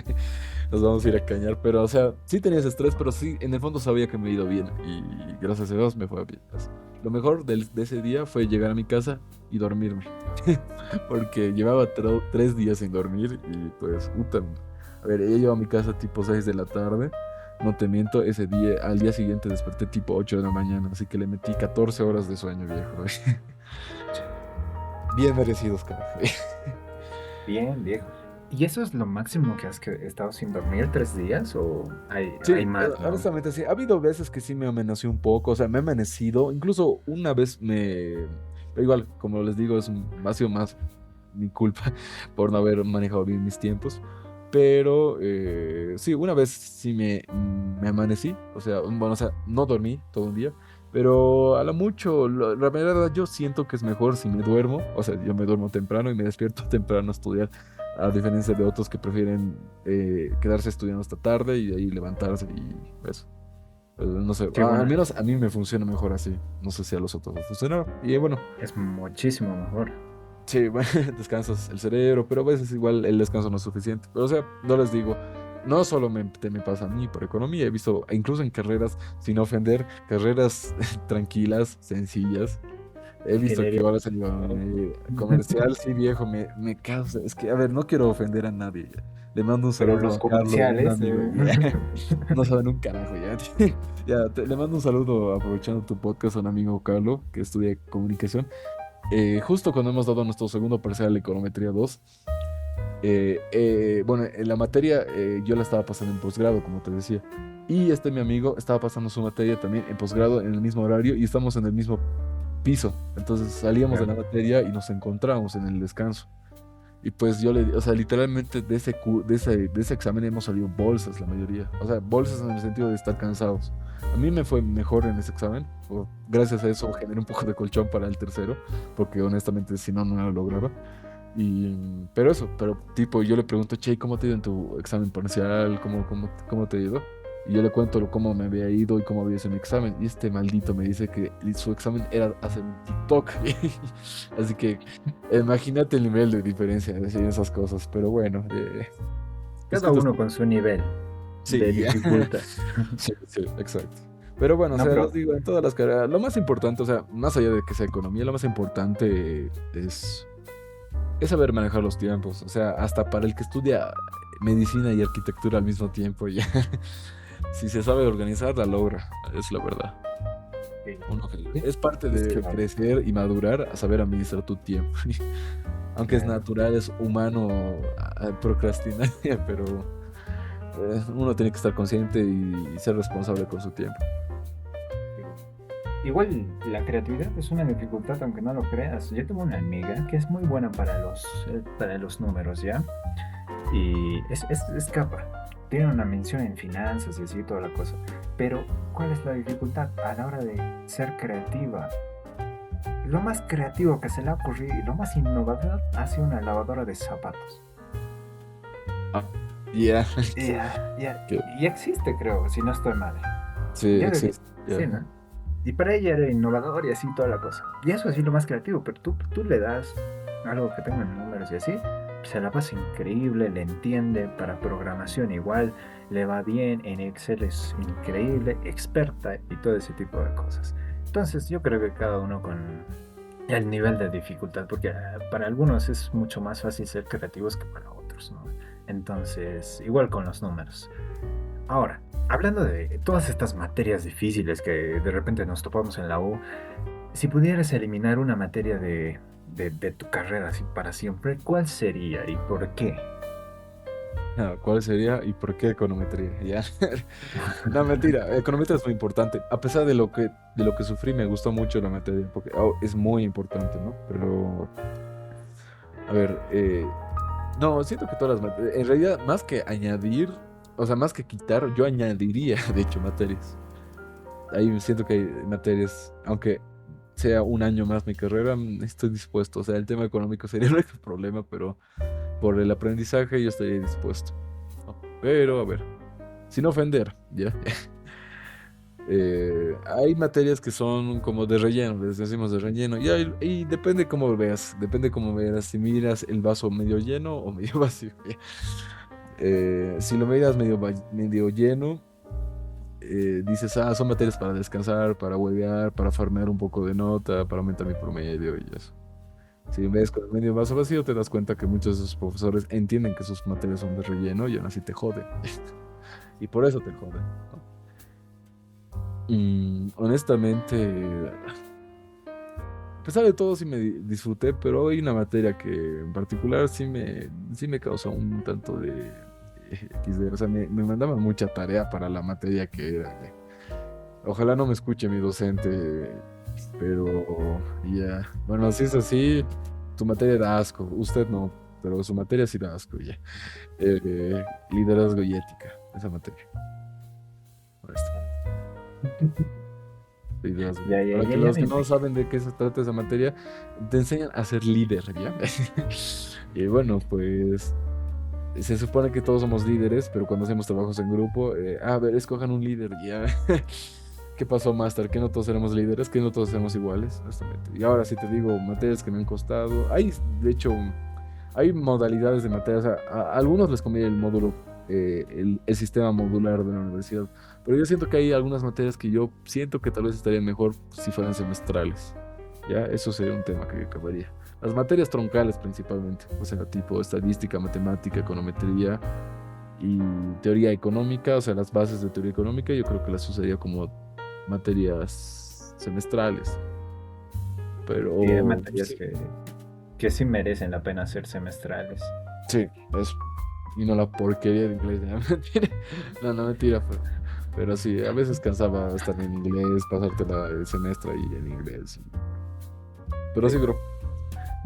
nos vamos a ir a cañar, pero o sea, sí tenía ese estrés, pero sí, en el fondo sabía que me he ido bien y gracias a Dios me fue bien. Pues, lo mejor de ese día fue llegar a mi casa y dormirme, porque llevaba 3 días sin dormir y pues, puta, a ver, ella llegó a mi casa tipo 6 de la tarde. No te miento, ese día, al día siguiente desperté tipo 8 de la mañana, así que le metí 14 horas de sueño, viejo. Bien merecidos, carajo. Bien, viejo. ¿Y eso es lo máximo que has estado sin dormir 3 días? ¿O hay Sí, más, no? honestamente sí. Ha habido veces que sí me amanecí un poco, o sea, me he amanecido. Incluso una vez Pero igual, como les digo, ha sido más mi culpa por no haber manejado bien mis tiempos. Pero sí, una vez sí me amanecí, o sea, bueno, o sea, no dormí todo un día, pero a lo mucho, la verdad, yo siento que es mejor si me duermo, o sea, yo me duermo temprano y me despierto temprano a estudiar, a diferencia de otros que prefieren quedarse estudiando hasta tarde y de ahí levantarse y eso. No sé, Sí, al bueno, menos a mí me funciona mejor así, no sé si a los otros les funciona. Y bueno, es muchísimo mejor. sí, bueno, descansas el cerebro, pero a veces igual el descanso no es suficiente. Pero o sea, no les digo, no solo me pasa a mí por economía, he visto, incluso en carreras, sin ofender, carreras tranquilas, sencillas. He visto que Ingeniería. ahora se ¿No? comercial, sí, viejo, me causa. Es que, a ver, no quiero ofender a nadie. Ya. Le mando un Pero saludo los a Carlos, un comerciales. amigo. Ya. No saben un carajo, ya. Ya, le mando un saludo aprovechando tu podcast a un amigo Carlos que estudia comunicación. Justo cuando hemos dado nuestro segundo parcial de Econometría 2, bueno, en la materia yo la estaba pasando en posgrado, como te decía, y mi amigo estaba pasando su materia también en posgrado en el mismo horario y estamos en el mismo piso. Entonces salíamos de Ya. la materia y nos encontramos en el descanso. Y pues o sea, literalmente de ese examen hemos salido bolsas la mayoría. O sea, bolsas en el sentido de estar cansados. A mí me fue mejor en ese examen. Gracias a eso generé un poco de colchón para el tercero, porque honestamente si no, no lo lograba. Pero eso, pero tipo, yo le pregunto, che, ¿cómo te ha ido en tu examen parcial? ¿Cómo te ha ido? Y yo le cuento cómo me había ido y cómo había sido mi examen. Y este maldito me dice que su examen era hacer un TikTok. Así que imagínate el nivel de diferencia de esas cosas. Pero bueno, es que Cada uno con su nivel de sí, dificultad. sí, sí, exacto. Pero bueno, o No, sea, les pero digo, en todas las carreras, lo más importante, o sea, más allá de que sea economía, lo más importante es saber manejar los tiempos. O sea, hasta para el que estudia medicina y arquitectura al mismo tiempo, ya. Si se sabe organizar, la logra, es la verdad. Sí, Es parte es de claro. crecer y madurar a saber administrar tu tiempo. Aunque es Claro. natural, es humano procrastinar, pero uno tiene que estar consciente y ser responsable con su tiempo. Sí. Igual la creatividad es una dificultad, aunque no lo creas. Yo tengo una amiga que es muy buena para los números, ¿ya? Y es capa. Tiene una mención en finanzas y así toda la cosa. Pero, ¿cuál es la dificultad a la hora de ser creativa? Lo más creativo que se le ha ocurrido y lo más innovador ha sido una lavadora de zapatos. Ah, ya. Y existe, creo, si no estoy mal. Sí, Ya debería. existe. Sí, Ya. ¿no? Y para ella era innovador y así toda la cosa. Y eso así lo más creativo, pero tú le das algo que tenga números y así, se la pasa increíble, le entiende, para programación igual, le va bien, en Excel es increíble, experta y todo ese tipo de cosas. Entonces yo creo que cada uno con el nivel de dificultad, porque para algunos es mucho más fácil ser creativos que para otros, ¿no? Entonces, igual con los números. Ahora, hablando de todas estas materias difíciles que de repente nos topamos en la U, si pudieras eliminar una materia de tu carrera así para siempre, ¿cuál sería y por qué? ¿Cuál sería y por qué econometría? Ya. No, mentira. Econometría es muy importante. A pesar de lo que sufrí, me gustó mucho la materia, porque es muy importante, ¿no? Pero, a ver, no, siento que todas las materias, en realidad, más que añadir, o sea, más que quitar, yo añadiría, de hecho, materias. Ahí siento que hay materias, aunque sea un año más mi carrera, estoy dispuesto. O sea, el tema económico sería el único problema, pero por el aprendizaje yo estaría dispuesto, ¿no? Pero, a ver, sin ofender, ¿ya? Hay materias que son como de relleno, les decimos de relleno, y depende cómo veas, si miras el vaso medio lleno o medio vacío. ¿Ya? Si lo miras medio lleno, dices, son materias para descansar, para huevear, para farmear un poco de nota, para aumentar mi promedio y eso. Si ves con el medio vaso vacío, te das cuenta que muchos de esos profesores entienden que sus materias son de relleno y aún así te joden. Y por eso te joden, ¿no? Honestamente, a pesar de todo, sí me disfruté, pero hay una materia que en particular sí me causó un tanto de XD. O sea, me mandaban mucha tarea para la materia que era. Ojalá no me escuche mi docente, pero ya. Bueno, si es así, tu materia da asco. Usted no, pero su materia sí da asco, ya. Liderazgo y ética, esa materia. Honesto. Liderazgo. Para que Ya los me que no imagino. saben de qué se trata esa materia, te enseñan a ser líder, ¿ya? Y bueno, pues se supone que todos somos líderes, pero cuando hacemos trabajos en grupo, a ver, escojan un líder, ¿ya? ¿Qué pasó, Master? ¿Que no todos seremos líderes? ¿Que no todos seremos iguales? Honestamente. Y ahora sí te digo, materias que me han costado. De hecho, hay modalidades de materias. A algunos les conviene el módulo, el sistema modular de la universidad. Pero yo siento que hay algunas materias que yo siento que tal vez estarían mejor si fueran semestrales. ¿Ya? Eso sería un tema que acabaría. Las materias troncales principalmente, o sea, tipo estadística, matemática, econometría y teoría económica, o sea, las bases de teoría económica, yo creo que las usaría como materias semestrales. Sí, hay Pero materias que sí merecen la pena ser semestrales. sí, eso. Y no la porquería de inglés, ¿ya? Mentira. No, no, mentira, pero sí, a veces cansaba estar en inglés, pasártela el semestre ahí en inglés. Pero Sí. sí, bro.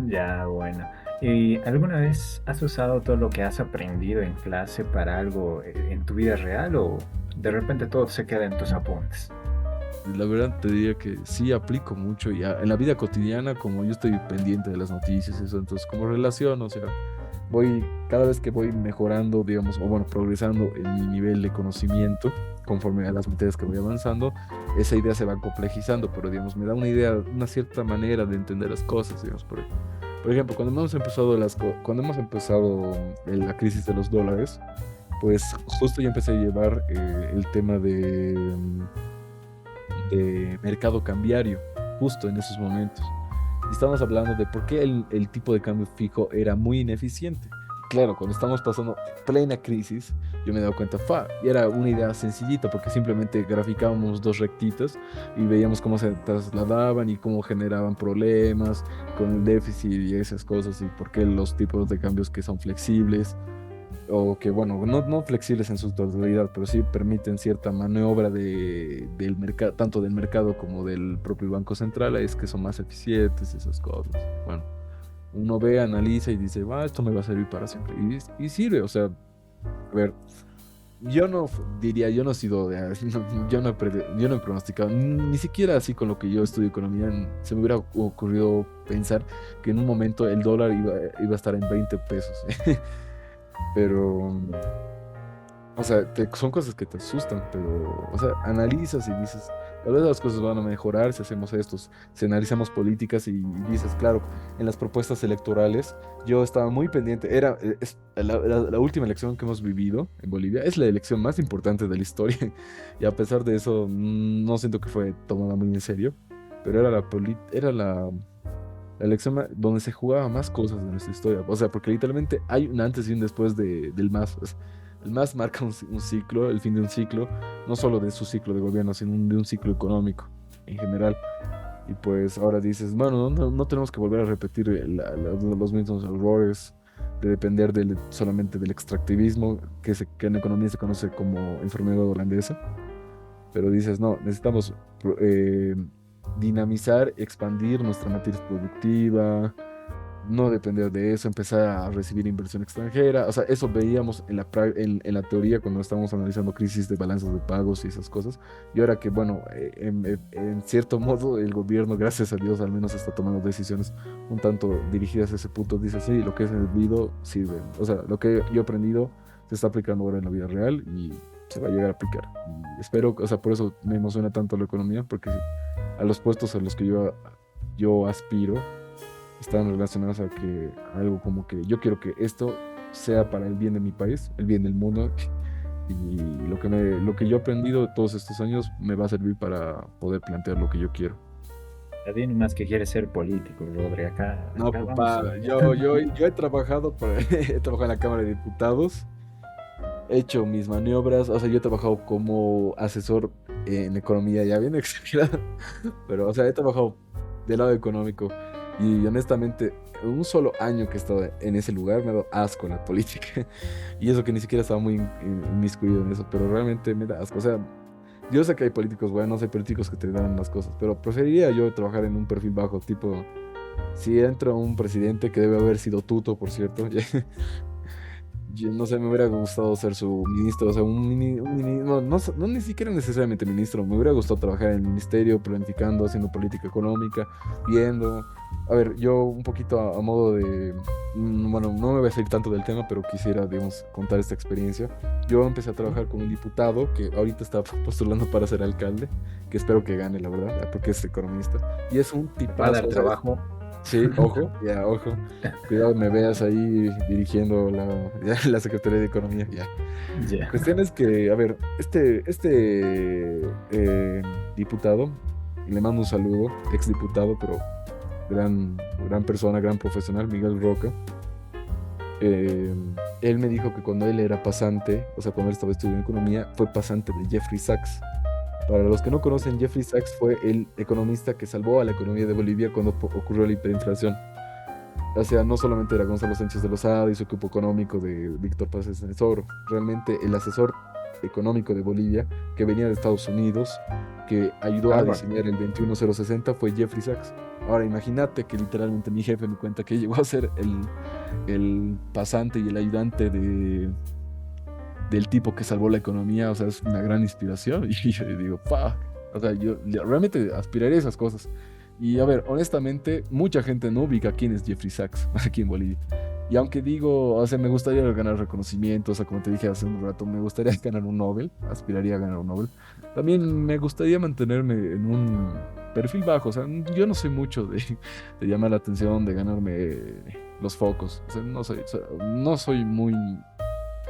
Ya, bueno. ¿Y alguna vez has usado todo lo que has aprendido en clase para algo en tu vida real o de repente todo se queda en tus apuntes? La verdad te diría que sí aplico mucho ya en la vida cotidiana, como yo estoy pendiente de las noticias y eso, entonces como relaciono, o sea, cada vez que voy mejorando, digamos, o bueno, progresando en mi nivel de conocimiento, conforme a las materias que voy avanzando, esa idea se va complejizando, pero digamos, me da una idea, una cierta manera de entender las cosas, digamos, por ejemplo, cuando hemos empezado la crisis de los dólares, pues justo yo empecé a llevar el tema de mercado cambiario, justo en esos momentos. Y estamos hablando de por qué el tipo de cambio fijo era muy ineficiente. Claro, cuando estamos pasando plena crisis, yo me he dado cuenta, y era una idea sencillita porque simplemente graficábamos dos rectitas y veíamos cómo se trasladaban y cómo generaban problemas con el déficit y esas cosas y por qué los tipos de cambios que son flexibles o que, bueno, no flexibles en su totalidad, pero sí permiten cierta maniobra del mercado, tanto del mercado como del propio Banco Central, es que son más eficientes esas cosas. Bueno, uno ve, analiza y dice, esto me va a servir para siempre. Y sirve, o sea, a ver, yo no diría, yo no he sido, yo no he pronosticado, ni siquiera así con lo que yo estudio economía, se me hubiera ocurrido pensar que en un momento el dólar iba a estar en 20 pesos. Pero, o sea, son cosas que te asustan, pero, o sea, analizas y dices, tal vez las cosas van a mejorar si hacemos estos, si analizamos políticas y dices, claro, en las propuestas electorales, yo estaba muy pendiente, es la última elección que hemos vivido en Bolivia, es la elección más importante de la historia, y a pesar de eso, no siento que fue tomada muy en serio, pero era la elección donde se jugaba más cosas de nuestra historia. O sea, porque literalmente hay un antes y un después del MAS. El MAS marca un ciclo, el fin de un ciclo, no solo de su ciclo de gobierno, sino de un ciclo económico en general. Y pues ahora dices, bueno, no tenemos que volver a repetir los mismos errores de depender solamente del extractivismo, que en economía se conoce como enfermedad holandesa. Pero dices, no, necesitamos dinamizar, expandir nuestra matriz productiva, no depender de eso, empezar a recibir inversión extranjera. O sea, eso veíamos en la teoría cuando estábamos analizando crisis de balanzas de pagos y esas cosas. Y ahora que, bueno, en cierto modo el gobierno, gracias a Dios, al menos está tomando decisiones un tanto dirigidas a ese punto, dice, sí, lo que he servido sirve. O sea, lo que yo he aprendido se está aplicando ahora en la vida real y se va a llegar a aplicar. Y espero, o sea, por eso me emociona tanto la economía, porque a los puestos a los que yo aspiro están relacionados a que algo como que yo quiero que esto sea para el bien de mi país, el bien del mundo, y lo que yo he aprendido todos estos años me va a servir para poder plantear lo que yo quiero. Nadie más que quiere ser político, Rodri. No, Acá vamos papá, yo he trabajado he trabajado en la Cámara de Diputados, he hecho mis maniobras, o sea, yo he trabajado como asesor en economía, ya bien exagerado, pero, o sea, he trabajado del lado económico y honestamente, un solo año que he estado en ese lugar me ha dado asco la política y eso que ni siquiera estaba muy inmiscuido en eso, pero realmente me da asco, o sea, yo sé que hay políticos buenos, hay políticos que te dan las cosas, pero preferiría yo trabajar en un perfil bajo, tipo, si entra un presidente que debe haber sido tuto, por cierto, yo no sé, me hubiera gustado ser su ministro, o sea, no, ni siquiera necesariamente ministro, me hubiera gustado trabajar en el ministerio, planificando, haciendo política económica, viendo. A ver, yo un poquito a modo de, bueno, no me voy a salir tanto del tema, pero quisiera, digamos, contar esta experiencia. Yo empecé a trabajar con un diputado que ahorita está postulando para ser alcalde, que espero que gane, la verdad, porque es economista, y es un va a tipazo, dar o sea, trabajo. sí, ojo, ya, ojo. Cuidado, me veas ahí dirigiendo la Secretaría de Economía, ya. La Ya. cuestión es que, a ver, diputado, le mando un saludo, exdiputado, pero gran persona, gran profesional, Miguel Roca. eh, Él me dijo que cuando él era pasante, o sea, cuando él estaba estudiando economía, fue pasante de Jeffrey Sachs. Para los que no conocen, Jeffrey Sachs fue el economista que salvó a la economía de Bolivia cuando ocurrió la hiperinflación. O sea, no solamente era Gonzalo Sánchez de Lozada y su equipo económico de Víctor Paz Tesoro, realmente el asesor económico de Bolivia, que venía de Estados Unidos, que ayudó a Harvard. diseñar el 21060, fue Jeffrey Sachs. Ahora, imagínate que literalmente mi jefe me cuenta que llegó a ser el pasante y el ayudante del tipo que salvó la economía, o sea, es una gran inspiración. Y yo digo, pa, o sea, yo realmente aspiraría a esas cosas. Y a ver, honestamente, mucha gente no ubica quién es Jeffrey Sachs aquí en Bolivia. Y aunque digo, o sea, me gustaría ganar reconocimiento, o sea, como te dije hace un rato, me gustaría ganar un Nobel, aspiraría a ganar un Nobel. También me gustaría mantenerme en un perfil bajo, o sea, yo no soy mucho de llamar la atención, de ganarme los focos, o sea, no soy muy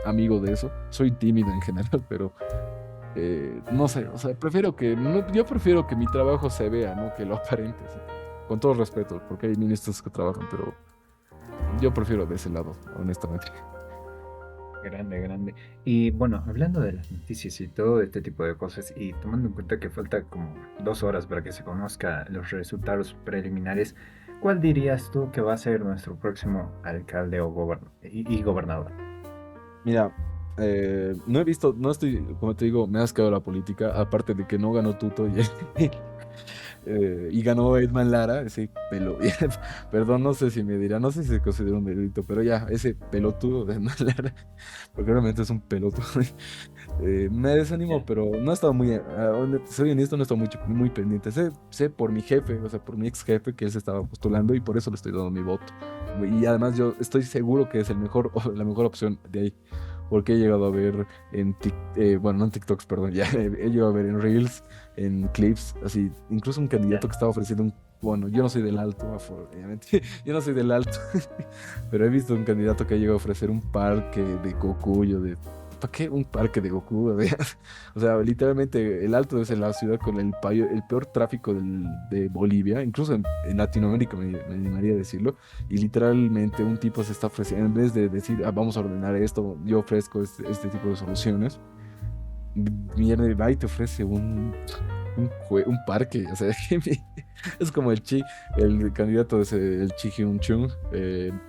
amigo de eso. Soy tímido en general, pero no sé, o sea, yo prefiero que mi trabajo se vea, ¿no? Que lo aparente, así. Con todo respeto, porque hay ministros que trabajan, pero yo prefiero de ese lado, honestamente. Grande, grande. Y bueno, hablando de las noticias y todo este tipo de cosas, y tomando en cuenta que falta como 2 horas para que se conozca los resultados preliminares, ¿cuál dirías tú que va a ser nuestro próximo alcalde o y gobernador? Mira, no he visto, no estoy, como te digo, me has quedado la política, aparte de que no ganó Tuto y ganó Edman Lara, ese pelo. Perdón, no sé si me dirá, no sé si se considera un delito, pero ya, ese pelotudo de Edman Lara, porque realmente es un pelotudo. Me desanimó, Ya. pero no estaba muy, soy honesto, no estaba muy pendiente. Sé por mi jefe, o sea, por mi ex jefe, que él se estaba postulando y por eso le estoy dando mi voto. Y además yo estoy seguro que es el mejor, o la mejor opción de ahí, porque he llegado a ver bueno, no en TikToks, perdón, ya he llegado a ver en Reels, en clips, así, incluso un candidato Ya. que estaba ofreciendo bueno, yo no soy del alto, obviamente, yo no soy del alto, pero he visto un candidato que ha llegado a ofrecer un parque de Cocuyo, de ¿para qué un parque de Goku? O sea, literalmente el Alto es la ciudad con el peor tráfico de Bolivia, incluso en Latinoamérica me animaría a decirlo, y literalmente un tipo se está ofreciendo, en vez de decir, "Ah, vamos a ordenar esto, yo ofrezco este tipo de soluciones, viene, va y te ofrece un parque, o sea, es como el candidato el Chi Hyun-chung,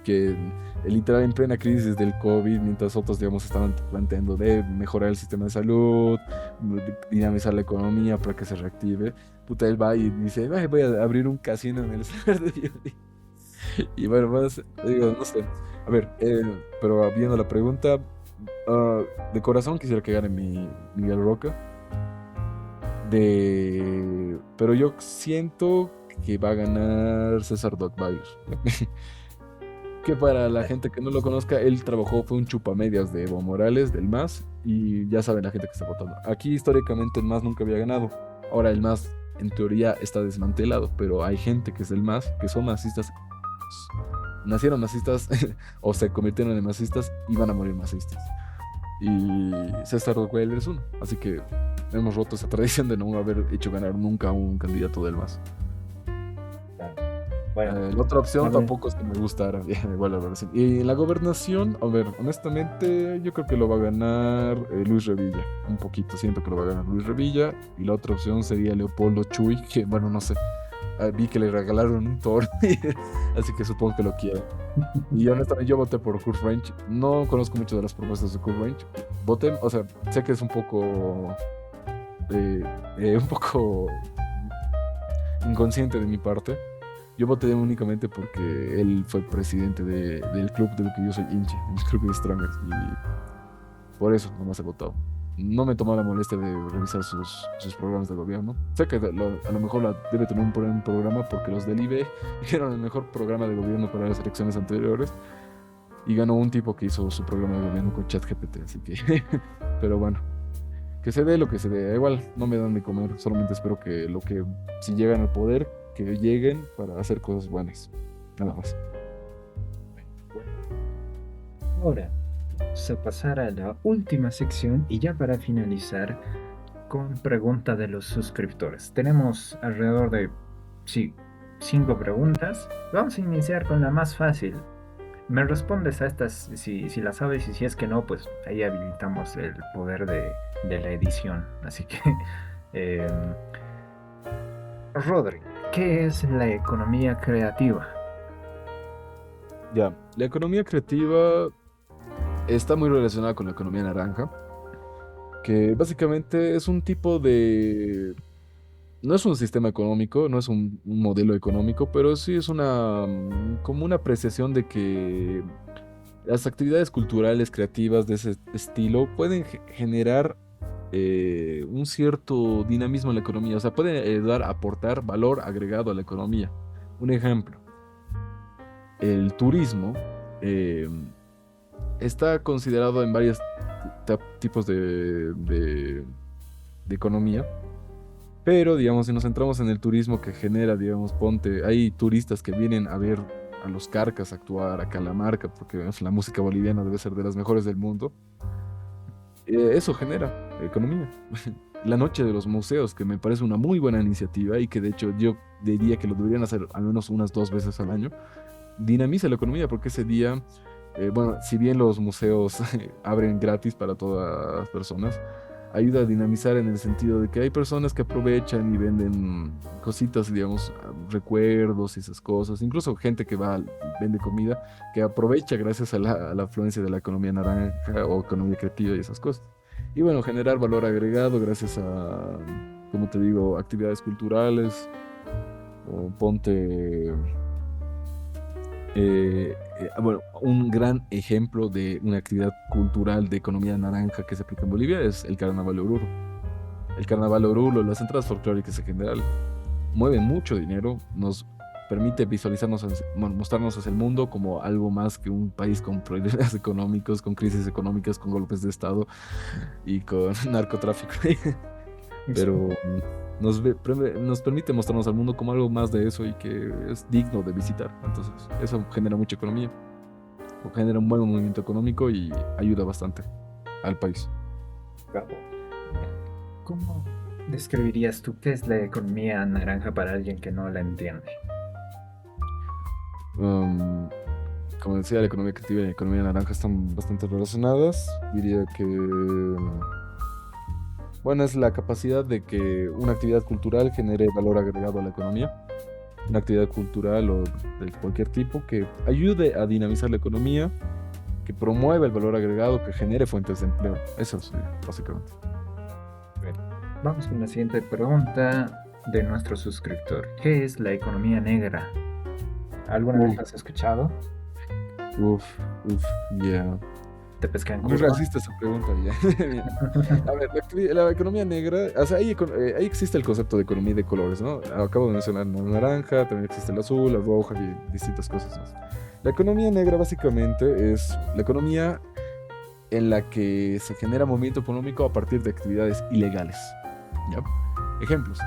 que literal en plena crisis del COVID, mientras otros, digamos, estaban planteando de mejorar el sistema de salud, dinamizar la economía para que se reactive, puta, él va y dice, "Ay, voy a abrir un casino en el centro de Violín". Y bueno, más, digo, no sé, a ver, pero viendo la pregunta, ah, de corazón quisiera que gane Miguel Roca. Pero yo siento que va a ganar César Dockbayer. Que para la gente que no lo conozca, él trabajó, fue un chupamedias de Evo Morales, del MAS, y ya saben la gente que está votando. Aquí históricamente el MAS nunca había ganado. Ahora el MAS en teoría está desmantelado, pero hay gente que es del MAS, que son masistas, nacieron masistas o se convirtieron en masistas y van a morir masistas. Y César Dockbayer es uno. Así que hemos roto esa tradición de no haber hecho ganar nunca a un candidato del MAS. Claro. Bueno, La otra a opción ver, tampoco es que me gustara. Igual la verdad, sí. Y la gobernación, a ver, honestamente, yo creo que lo va a ganar Luis Revilla. Un poquito siento que lo va a ganar Luis Revilla. Y la otra opción sería Leopoldo Chuy, que bueno, no sé. Vi que le regalaron un toro, así que supongo que lo quiere. Y honestamente, yo voté por Kurt Range. No conozco mucho de las propuestas de Kurt Range. Voté, o sea, sé que es un poco inconsciente de mi parte. Yo voté únicamente porque él fue presidente del club del que yo soy hincha, el club de Strongers, y por eso nomás he votado. No me tomó la molestia de revisar sus programas de gobierno. Sé que a lo mejor debe tener un programa porque los del IBE eran el mejor programa de gobierno para las elecciones anteriores y ganó un tipo que hizo su programa de gobierno con ChatGPT, así que, pero bueno, que se dé lo que se dé. Igual no me dan de comer, solamente espero que si llegan al poder, que lleguen para hacer cosas buenas. Nada más. bueno, ahora vamos a pasar a la última sección y ya para finalizar con pregunta de los suscriptores. Tenemos alrededor de, sí, 5 preguntas. Vamos a iniciar con la más fácil. Me respondes a estas si las sabes y si es que no, pues ahí habilitamos el poder de la edición. Así que, eh, Rodri, ¿qué es la economía creativa? Ya, la economía creativa está muy relacionada con la economía naranja, que básicamente es un tipo no es un sistema económico, no es un modelo económico, pero sí es como una apreciación de que las actividades culturales, creativas de ese estilo pueden generar un cierto dinamismo en la economía, o sea, pueden ayudar a aportar valor agregado a la economía. Un ejemplo, el turismo eh, está considerado en varios tipos de economía, pero digamos, si nos centramos en el turismo que genera, digamos, ponte, hay turistas que vienen a ver a los Carcas actuar, a Calamarca, porque la música boliviana debe ser de las mejores del mundo. Eso genera economía. La noche de los museos, que me parece una muy buena iniciativa y que de hecho yo diría que lo deberían hacer al menos unas 2 veces al año, dinamiza la economía porque ese día bueno, si bien los museos abren gratis para todas las personas, ayuda a dinamizar en el sentido de que hay personas que aprovechan y venden cositas, digamos, recuerdos y esas cosas, incluso gente que va, vende comida, que aprovecha gracias a la afluencia de la economía naranja o economía creativa y esas cosas. Y bueno, generar valor agregado gracias a, como te digo, actividades culturales, o ponte... bueno, un gran ejemplo de una actividad cultural de economía naranja que se aplica en Bolivia es el Carnaval de Oruro. El Carnaval de Oruro, las entradas folclóricas en general, mueven mucho dinero, nos permite visualizarnos, mostrarnos hacia el mundo como algo más que un país con problemas económicos, con crisis económicas, con golpes de Estado y con narcotráfico. Pero nos permite mostrarnos al mundo como algo más de eso y que es digno de visitar. Entonces, eso genera mucha economía, o genera un buen movimiento económico y ayuda bastante al país. Gabo, ¿cómo describirías tú qué es la economía naranja para alguien que no la entiende? Um, Como decía, la economía creativa y la economía naranja están bastante relacionadas. Diría que, bueno, es la capacidad de que una actividad cultural genere valor agregado a la economía. Una actividad cultural o de cualquier tipo que ayude a dinamizar la economía, que promueva el valor agregado, que genere fuentes de empleo. Eso sí, básicamente. Bueno, vamos con la siguiente pregunta de nuestro suscriptor. ¿Qué es la economía negra? ¿Alguna vez Uf, la has escuchado? uf, yeah. ¿Te pesca en Muy curva? racista esa pregunta, ya. A ver, la economía negra, o sea, ahí existe el concepto de economía de colores, ¿no? Acabo de mencionar la naranja, también existe el azul, la roja y distintas cosas más. La economía negra básicamente es la economía en la que se genera movimiento económico a partir de actividades ilegales. ¿Ya? Ejemplos.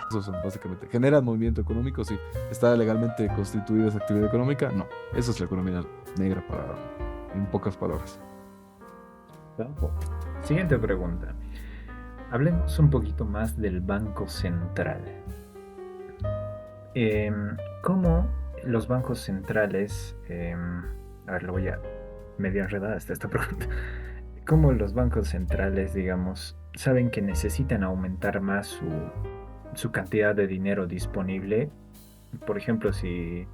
Esos son básicamente. ¿Generan movimiento económico? Sí. ¿Está legalmente constituida esa actividad económica? No. Eso es la economía negra en pocas palabras. Gabo. Siguiente pregunta. Hablemos un poquito más del Banco Central. ¿Cómo los bancos centrales, a ver, lo voy a medio enredada esta pregunta, cómo los bancos centrales, digamos, saben que necesitan aumentar más su cantidad de dinero disponible? Por ejemplo, si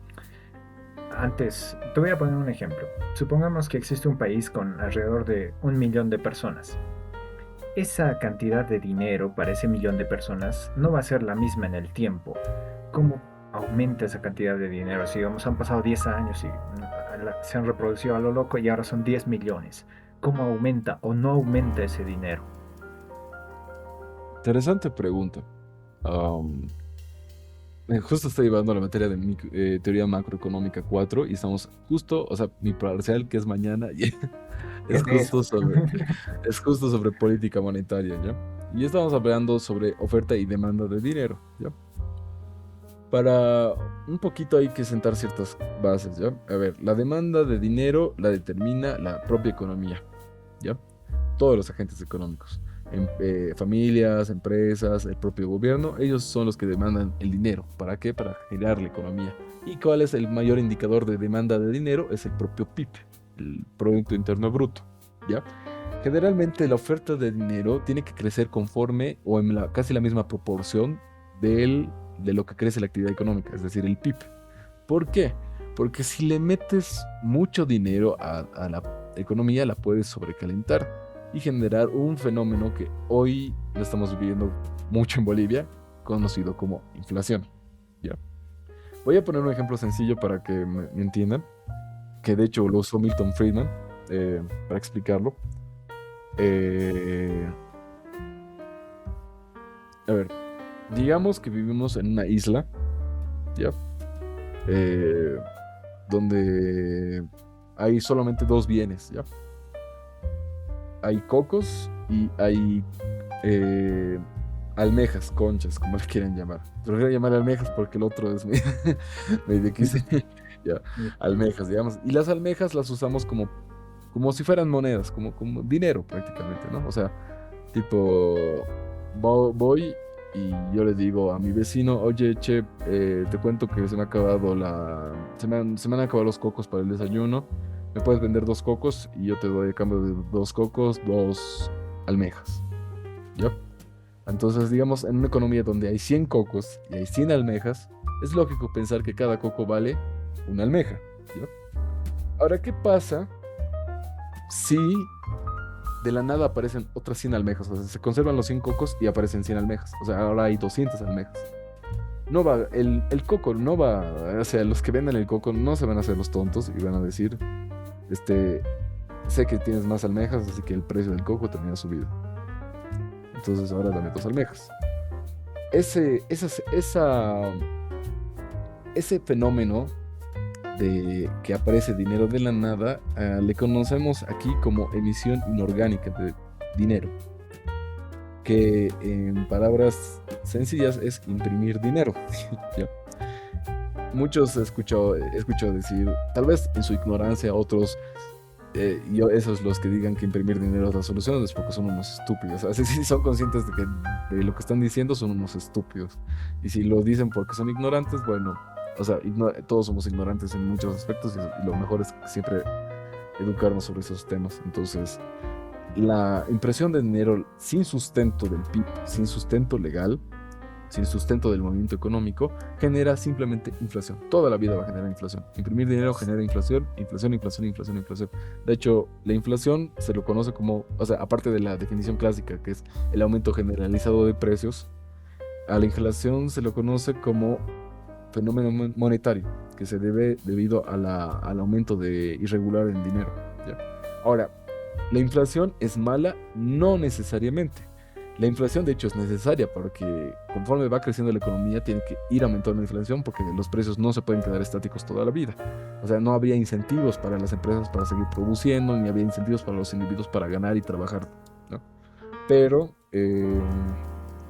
antes, te voy a poner un ejemplo. Supongamos que existe un país con alrededor de 1 millón de personas. Esa cantidad de dinero para ese millón de personas no va a ser la misma en el tiempo. ¿Cómo aumenta esa cantidad de dinero? Si digamos han pasado 10 años y se han reproducido a lo loco y ahora son 10 millones. ¿Cómo aumenta o no aumenta ese dinero? Interesante pregunta. Am, Justo estoy llevando la materia de teoría macroeconómica 4 y estamos justo, o sea, mi parcial que es mañana Es es de eso. es justo sobre política monetaria, ¿ya? Y estamos hablando sobre oferta y demanda de dinero, ¿ya? Para un poquito hay que sentar ciertas bases, ¿ya? A ver, la demanda de dinero la determina la propia economía, ¿ya? Todos los agentes económicos, familias, empresas, el propio gobierno, ellos son los que demandan el dinero. ¿Para qué? Para generar la economía. ¿Y cuál es el mayor indicador de demanda de dinero? Es el propio PIB, el Producto Interno Bruto, ¿ya? Generalmente la oferta de dinero tiene que crecer conforme o en casi la misma proporción de lo que crece la actividad económica, es decir, el PIB. ¿Por qué? Porque si le metes mucho dinero a la economía, la puedes sobrecalentar y generar un fenómeno que hoy lo estamos viviendo mucho en Bolivia, conocido como inflación. ¿Ya? Voy a poner un ejemplo sencillo para que me entiendan, que de hecho lo usó Milton Friedman para explicarlo. Eh, a ver, digamos que vivimos en una isla, ¿ya? Eh, donde hay solamente dos bienes, ¿ya? Hay cocos y hay eh, almejas, conchas, como le quieran llamar. Prefiero llamar almejas porque el otro es medio quise. Ya, almejas, digamos. Y las almejas las usamos como si fueran monedas, como dinero prácticamente, ¿no? O sea, tipo, voy y yo le digo a mi vecino, oye, che, te cuento que se me ha acabado se me han acabado los cocos para el desayuno, me puedes vender 2 cocos y yo te doy a cambio de 2 cocos, 2 almejas, ¿ya? Entonces, digamos, en una economía donde hay 100 cocos y hay 100 almejas, es lógico pensar que cada coco vale una almeja, ¿ya? Ahora, ¿qué pasa si de la nada aparecen otras 100 almejas? O sea, se conservan los 100 cocos y aparecen 100 almejas. O sea, ahora hay 200 almejas. No va, el coco no va, o sea, los que venden el coco no se van a hacer los tontos y van a decir, este, sé que tienes más almejas, así que el precio del coco también ha subido. Entonces ahora dame 2 almejas. Ese, esa, ese fenómeno de que aparece dinero de la nada, le conocemos aquí como emisión inorgánica de dinero, que en palabras sencillas es imprimir dinero. ¿Ya? Muchos he escuchado decir, tal vez en su ignorancia, otros, esos los que digan que imprimir dinero es la solución, es porque son unos estúpidos. O sea, si son conscientes de lo que están diciendo, son unos estúpidos. Y si lo dicen porque son ignorantes, bueno, o sea, todos somos ignorantes en muchos aspectos y lo mejor es siempre educarnos sobre esos temas. Entonces, la impresión de dinero sin sustento del PIB, sin sustento legal, sin sustento del movimiento económico, genera simplemente inflación. Toda la vida va a generar inflación. Imprimir dinero genera inflación, inflación, inflación, inflación, inflación. De hecho, la inflación se lo conoce como, o sea, aparte de la definición clásica, que es el aumento generalizado de precios, a la inflación se lo conoce como fenómeno monetario, que se debe debido al aumento de irregular en dinero, ¿ya? Ahora, la inflación es mala, no necesariamente. La inflación, de hecho, es necesaria porque conforme va creciendo la economía, tiene que ir aumentando la inflación porque los precios no se pueden quedar estáticos toda la vida. O sea, no habría incentivos para las empresas para seguir produciendo, ni habría incentivos para los individuos para ganar y trabajar, ¿no? Pero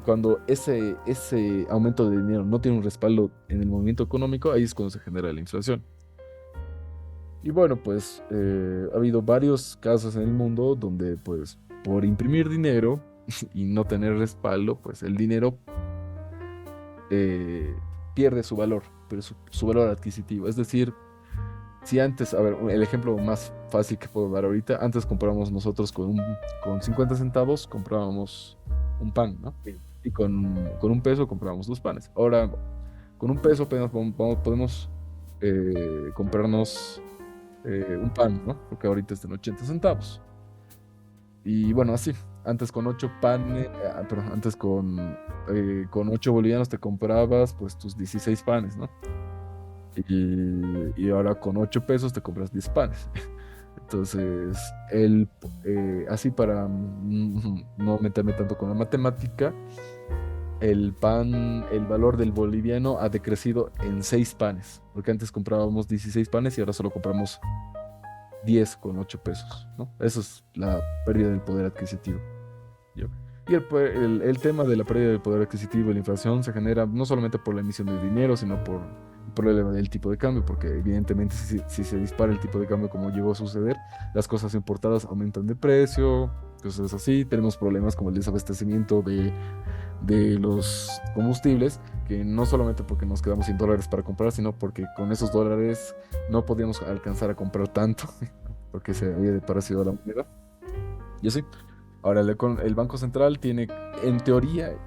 cuando ese aumento de dinero no tiene un respaldo en el movimiento económico, ahí es cuando se genera la inflación. Y bueno, pues ha habido varios casos en el mundo donde, pues, por imprimir dinero y no tener respaldo, pues el dinero pierde su valor, pero su valor adquisitivo. Es decir, si antes, a ver, el ejemplo más fácil que puedo dar ahorita, antes comprábamos nosotros con 50 centavos, comprábamos un pan, ¿no? Y con 1 peso comprábamos 2 panes. Ahora, con 1 peso apenas podemos comprarnos un pan, ¿no? Porque ahorita está en 80 centavos. Y bueno, así, antes con 8 panes, perdón, antes con 8 bolivianos te comprabas pues tus 16 panes, ¿no? Y ahora con 8 pesos te compras 10 panes. Entonces, así para no meterme tanto con la matemática, el valor del boliviano ha decrecido en 6 panes, porque antes comprábamos 16 panes y ahora solo compramos 10 con 8 pesos, ¿no? Eso es la pérdida del poder adquisitivo. ¿Ya? Y el tema de la pérdida del poder adquisitivo y la inflación se genera no solamente por la emisión de dinero, sino por el problema del tipo de cambio, porque evidentemente si se dispara el tipo de cambio como llegó a suceder, las cosas importadas aumentan de precio, cosas así, tenemos problemas como el desabastecimiento de los combustibles, que no solamente porque nos quedamos sin dólares para comprar, sino porque con esos dólares no podíamos alcanzar a comprar tanto, porque se había desaparecido la moneda. Y así. Ahora, el Banco Central tiene, en teoría,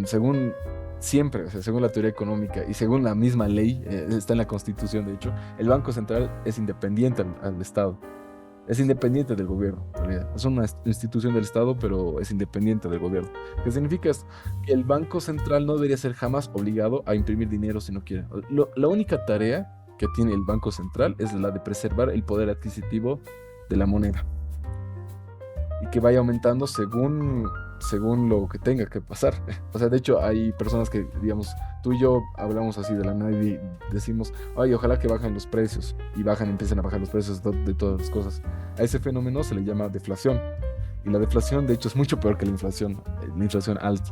según siempre, o sea, según la teoría económica y según la misma ley, está en la Constitución, de hecho, el Banco Central es independiente al Estado. Es independiente del gobierno, en realidad. Es una institución del Estado, pero es independiente del gobierno. ¿Qué significa esto? Que el Banco Central no debería ser jamás obligado a imprimir dinero si no quiere. La única tarea que tiene el Banco Central es la de preservar el poder adquisitivo de la moneda. Y que vaya aumentando según lo que tenga que pasar. O sea, de hecho, hay personas que, digamos, tú y yo hablamos así de la nada y decimos, ay, ojalá que bajen los precios. Y empiezan a bajar los precios de todas las cosas. A ese fenómeno se le llama deflación. Y la deflación, de hecho, es mucho peor que la inflación alta.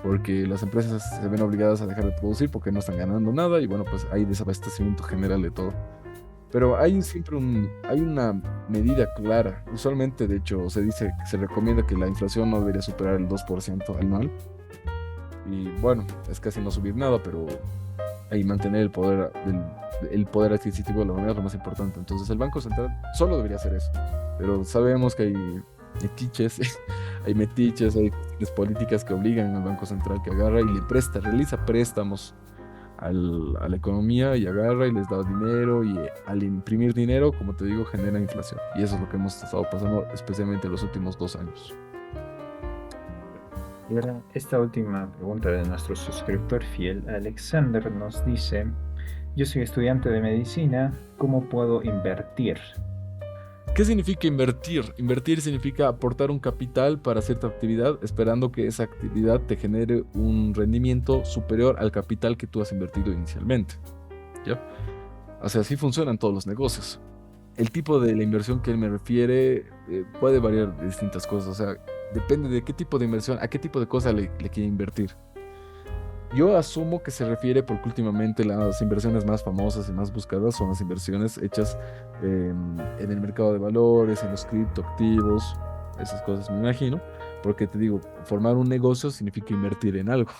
Porque las empresas se ven obligadas a dejar de producir porque no están ganando nada. Y bueno, pues hay desabastecimiento general de todo. Pero hay una medida clara. Usualmente, de hecho, se recomienda que la inflación no debería superar el 2% anual. y bueno, es casi no subir nada, pero ahí mantener el poder adquisitivo de la moneda es lo más importante. Entonces el Banco Central solo debería hacer eso. Pero sabemos que hay metiches, hay metiches, hay cuestiones políticas que obligan al Banco Central que agarra y le presta, realiza préstamos a la economía y agarra y les da dinero y al imprimir dinero, como te digo, genera inflación. Y eso es lo que hemos estado pasando especialmente en los últimos 2 años. Y ahora, esta última pregunta de nuestro suscriptor fiel, Alexander, nos dice, yo soy estudiante de medicina, ¿cómo puedo invertir? ¿Qué significa invertir? Invertir significa aportar un capital para cierta actividad, esperando que esa actividad te genere un rendimiento superior al capital que tú has invertido inicialmente. ¿Ya? O sea, así funcionan todos los negocios. El tipo de la inversión que él me refiere puede variar de distintas cosas. O sea, depende de qué tipo de inversión, a qué tipo de cosa le quiere invertir. Yo asumo que se refiere porque últimamente las inversiones más famosas y más buscadas son las inversiones hechas en el mercado de valores, en los criptoactivos, esas cosas me imagino, porque te digo, formar un negocio significa invertir en algo.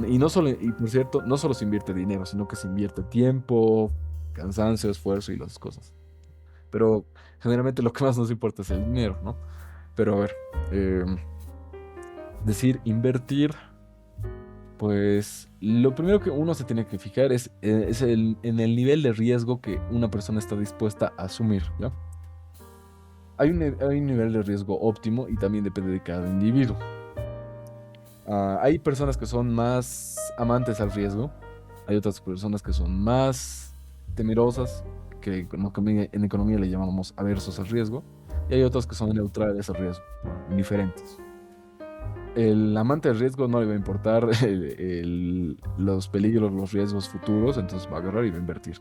Y no solo, y por cierto, no solo se invierte dinero, sino que se invierte tiempo, cansancio, esfuerzo y las cosas. Pero generalmente lo que más nos importa es el dinero, ¿no? Pero a ver, decir invertir. Pues lo primero que uno se tiene que fijar en el nivel de riesgo que una persona está dispuesta a asumir, ¿ya? Hay un nivel de riesgo óptimo y también depende de cada individuo. Hay personas que son más amantes al riesgo, hay otras personas que son más temerosas, que en economía le llamamos aversos al riesgo, y hay otras que son neutrales al riesgo, indiferentes. El amante del riesgo no le va a importar los peligros, los riesgos futuros, entonces va a agarrar y va a invertir.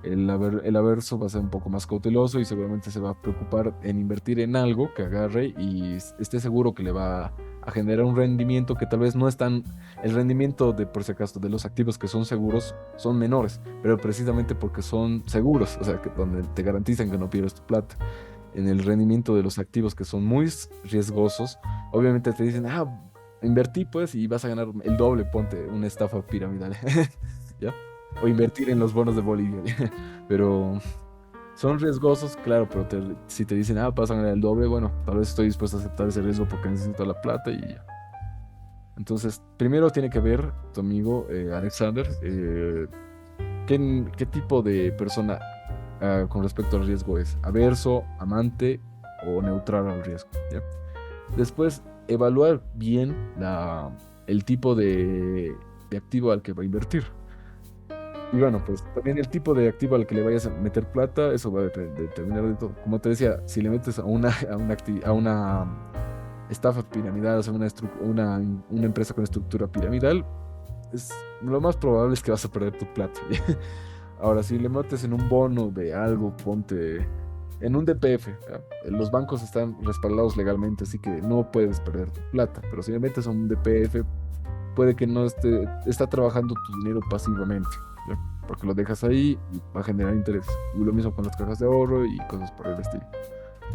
El averso va a ser un poco más cauteloso y seguramente se va a preocupar en invertir en algo que agarre y esté seguro que le va a generar un rendimiento que tal vez no es tan... El rendimiento de, por si acaso, de los activos que son seguros son menores, pero precisamente porque son seguros, o sea, que donde te garantizan que no pierdes tu plata. En el rendimiento de los activos que son muy riesgosos, obviamente te dicen, invertí pues y vas a ganar el doble, ponte una estafa piramidal, ¿ya? O invertir en los bonos de Bolivia, ¿ya? Pero son riesgosos, claro, pero si te dicen, vas a ganar el doble, bueno, tal vez estoy dispuesto a aceptar ese riesgo porque necesito la plata y ya. Entonces, primero tiene que ver tu amigo Alexander, qué tipo de persona con respecto al riesgo es, averso, amante o neutral al riesgo, ¿ya? Después, evaluar bien el tipo de activo al que va a invertir. Y bueno, pues también el tipo de activo al que le vayas a meter plata, eso va a determinar de todo. Como te decía, si le metes a una estafa piramidal, o sea, una empresa con estructura piramidal, lo más probable es que vas a perder tu plata. Ahora, si le metes en un bono de algo, ponte en un DPF, ¿ya? Los bancos están respaldados legalmente, así que no puedes perder tu plata. Pero si le metes a un DPF, puede que no está trabajando tu dinero pasivamente, ¿ya? Porque lo dejas ahí y va a generar interés. Y lo mismo con las cajas de ahorro y cosas por el estilo.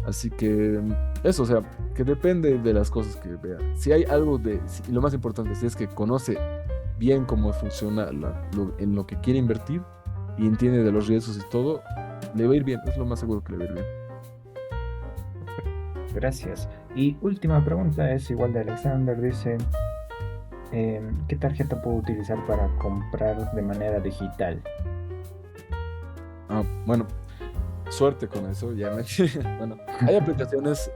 Así que eso, o sea, que depende de las cosas que vea. Si hay algo y lo más importante, si es que conoce bien cómo funciona en lo que quiere invertir y entiende de los riesgos y todo, le va a ir bien, es lo más seguro que le va a ir bien. Gracias. Y última pregunta es igual de Alexander, dice, ¿qué tarjeta puedo utilizar para comprar de manera digital? Bueno, suerte con eso, ya bueno, hay aplicaciones.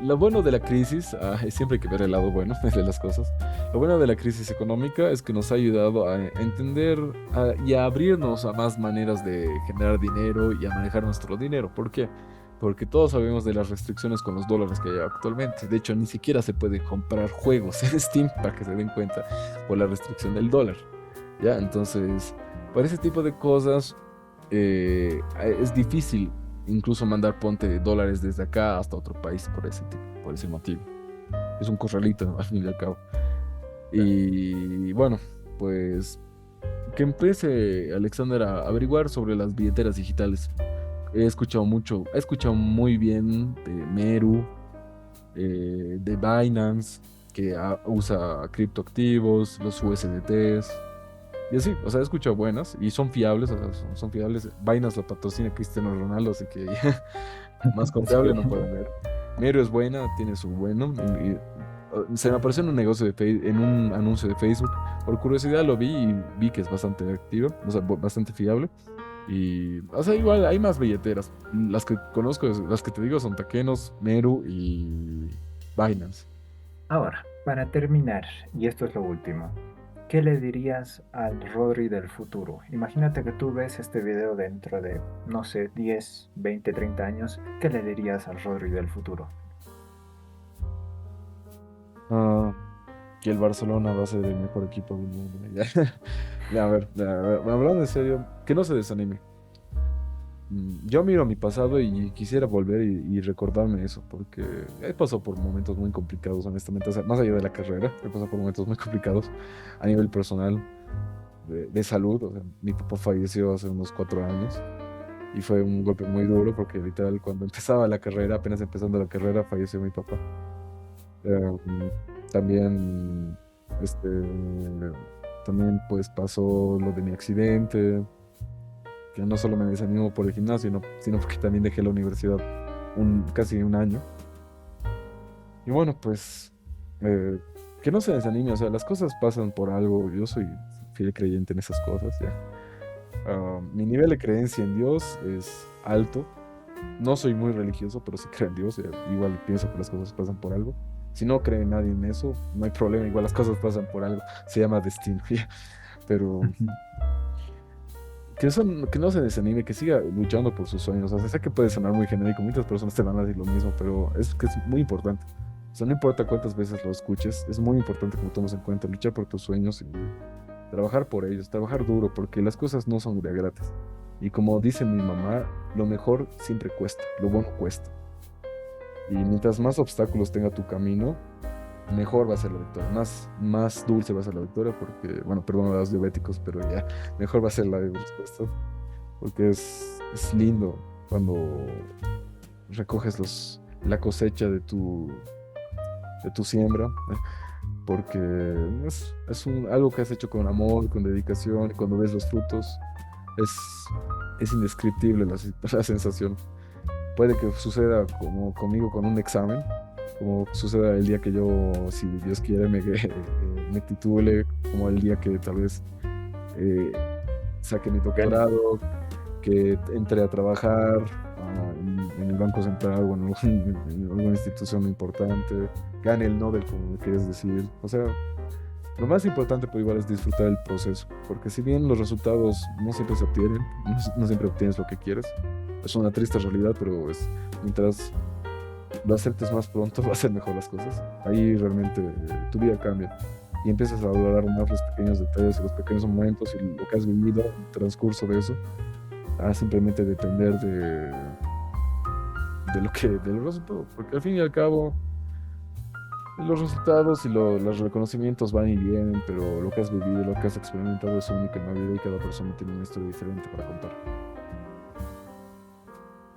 Lo bueno de la crisis, siempre hay que ver el lado bueno de las cosas. Lo bueno de la crisis económica es que nos ha ayudado a entender y a abrirnos a más maneras de generar dinero y a manejar nuestro dinero. ¿Por qué? Porque todos sabemos de las restricciones con los dólares que hay actualmente. De hecho, ni siquiera se puede comprar juegos en Steam para que se den cuenta por la restricción del dólar. ¿Ya? Entonces, para ese tipo de cosas es difícil incluso mandar ponte dólares desde acá hasta otro país por ese motivo. Es un corralito, al fin y al cabo. Y bueno, pues que empiece Alexander a averiguar sobre las billeteras digitales. He escuchado muy bien de Meru, de Binance, que usa criptoactivos, los USDTs. Y así, o sea, he escuchado buenas y son fiables, o sea, son fiables. Binance lo patrocina Cristiano Ronaldo, así que más confiable no Sí. pueden ver. Mero es buena, tiene su bueno. Se me apareció en un negocio de en un anuncio de Facebook. Por curiosidad lo vi y vi que es bastante activo, o sea, bastante fiable. Y, o sea, igual hay más billeteras. Las que conozco, las que te digo son Takenos, Meru y Binance. Ahora, para terminar, y esto es lo último, ¿qué le dirías al Rodri del futuro? Imagínate que tú ves este video dentro de, no sé, 10, 20, 30 años. ¿Qué le dirías al Rodri del futuro? Ah, que el Barcelona va a ser el mejor equipo del mundo. Ya. A ver, hablando en serio, que no se desanime. Yo miro a mi pasado y quisiera volver y recordarme eso, porque he pasado por momentos muy complicados, honestamente, o sea, más allá de la carrera, he pasado por momentos muy complicados a nivel personal, de salud. O sea, mi papá falleció hace unos 4 años y fue un golpe muy duro porque literal cuando empezaba la carrera, apenas empezando la carrera, falleció mi papá. Eh, también, este, también pues pasó lo de mi accidente, que no solo me desanimó por el gimnasio, sino porque también dejé la universidad casi un año. Y bueno, pues eh, que no se desanime, o sea, las cosas pasan por algo. Yo soy fiel creyente en esas cosas, ya. Mi nivel de creencia en Dios es alto. No soy muy religioso, pero sí creo en Dios. Igual pienso que las cosas pasan por algo. Si no cree nadie en eso, no hay problema. Igual las cosas pasan por algo. Se llama destino, ya. Pero que no se desanime, que siga luchando por sus sueños. O sea, sé que puede sonar muy genérico, muchas personas te van a decir lo mismo, pero es que es muy importante. O sea, no importa cuántas veces lo escuches, es muy importante que lo tomes en cuenta, luchar por tus sueños y trabajar por ellos, trabajar duro, porque las cosas no son de a gratis. Y como dice mi mamá, lo mejor siempre cuesta, lo bueno cuesta. Y mientras más obstáculos tenga tu camino, mejor va a ser la victoria, más dulce va a ser la victoria, porque, bueno, perdón a los diabéticos, pero ya, mejor va a ser la respuesta, porque es lindo cuando recoges la cosecha de tu siembra, porque algo que has hecho con amor, con dedicación, y cuando ves los frutos, es indescriptible la sensación. Puede que suceda como conmigo con un examen, como suceda el día que yo, si Dios quiere, me titule, como el día que tal vez eh, saque mi Gane. doctorado, que entre a trabajar en el Banco Central o en alguna institución importante, gane el Nobel, como me quieres decir. O sea, lo más importante, pero igual, es disfrutar el proceso, porque si bien los resultados no siempre se obtienen, no siempre obtienes lo que quieres, es una triste realidad, pero mientras lo aceptes más pronto, va a ser mejor las cosas. Ahí realmente tu vida cambia y empiezas a valorar más los pequeños detalles y los pequeños momentos y lo que has vivido en el transcurso de eso, a simplemente depender de los resultados, porque al fin y al cabo los resultados y los reconocimientos van y vienen, pero lo que has vivido, lo que has experimentado es único en la vida y cada persona tiene una historia diferente para contar.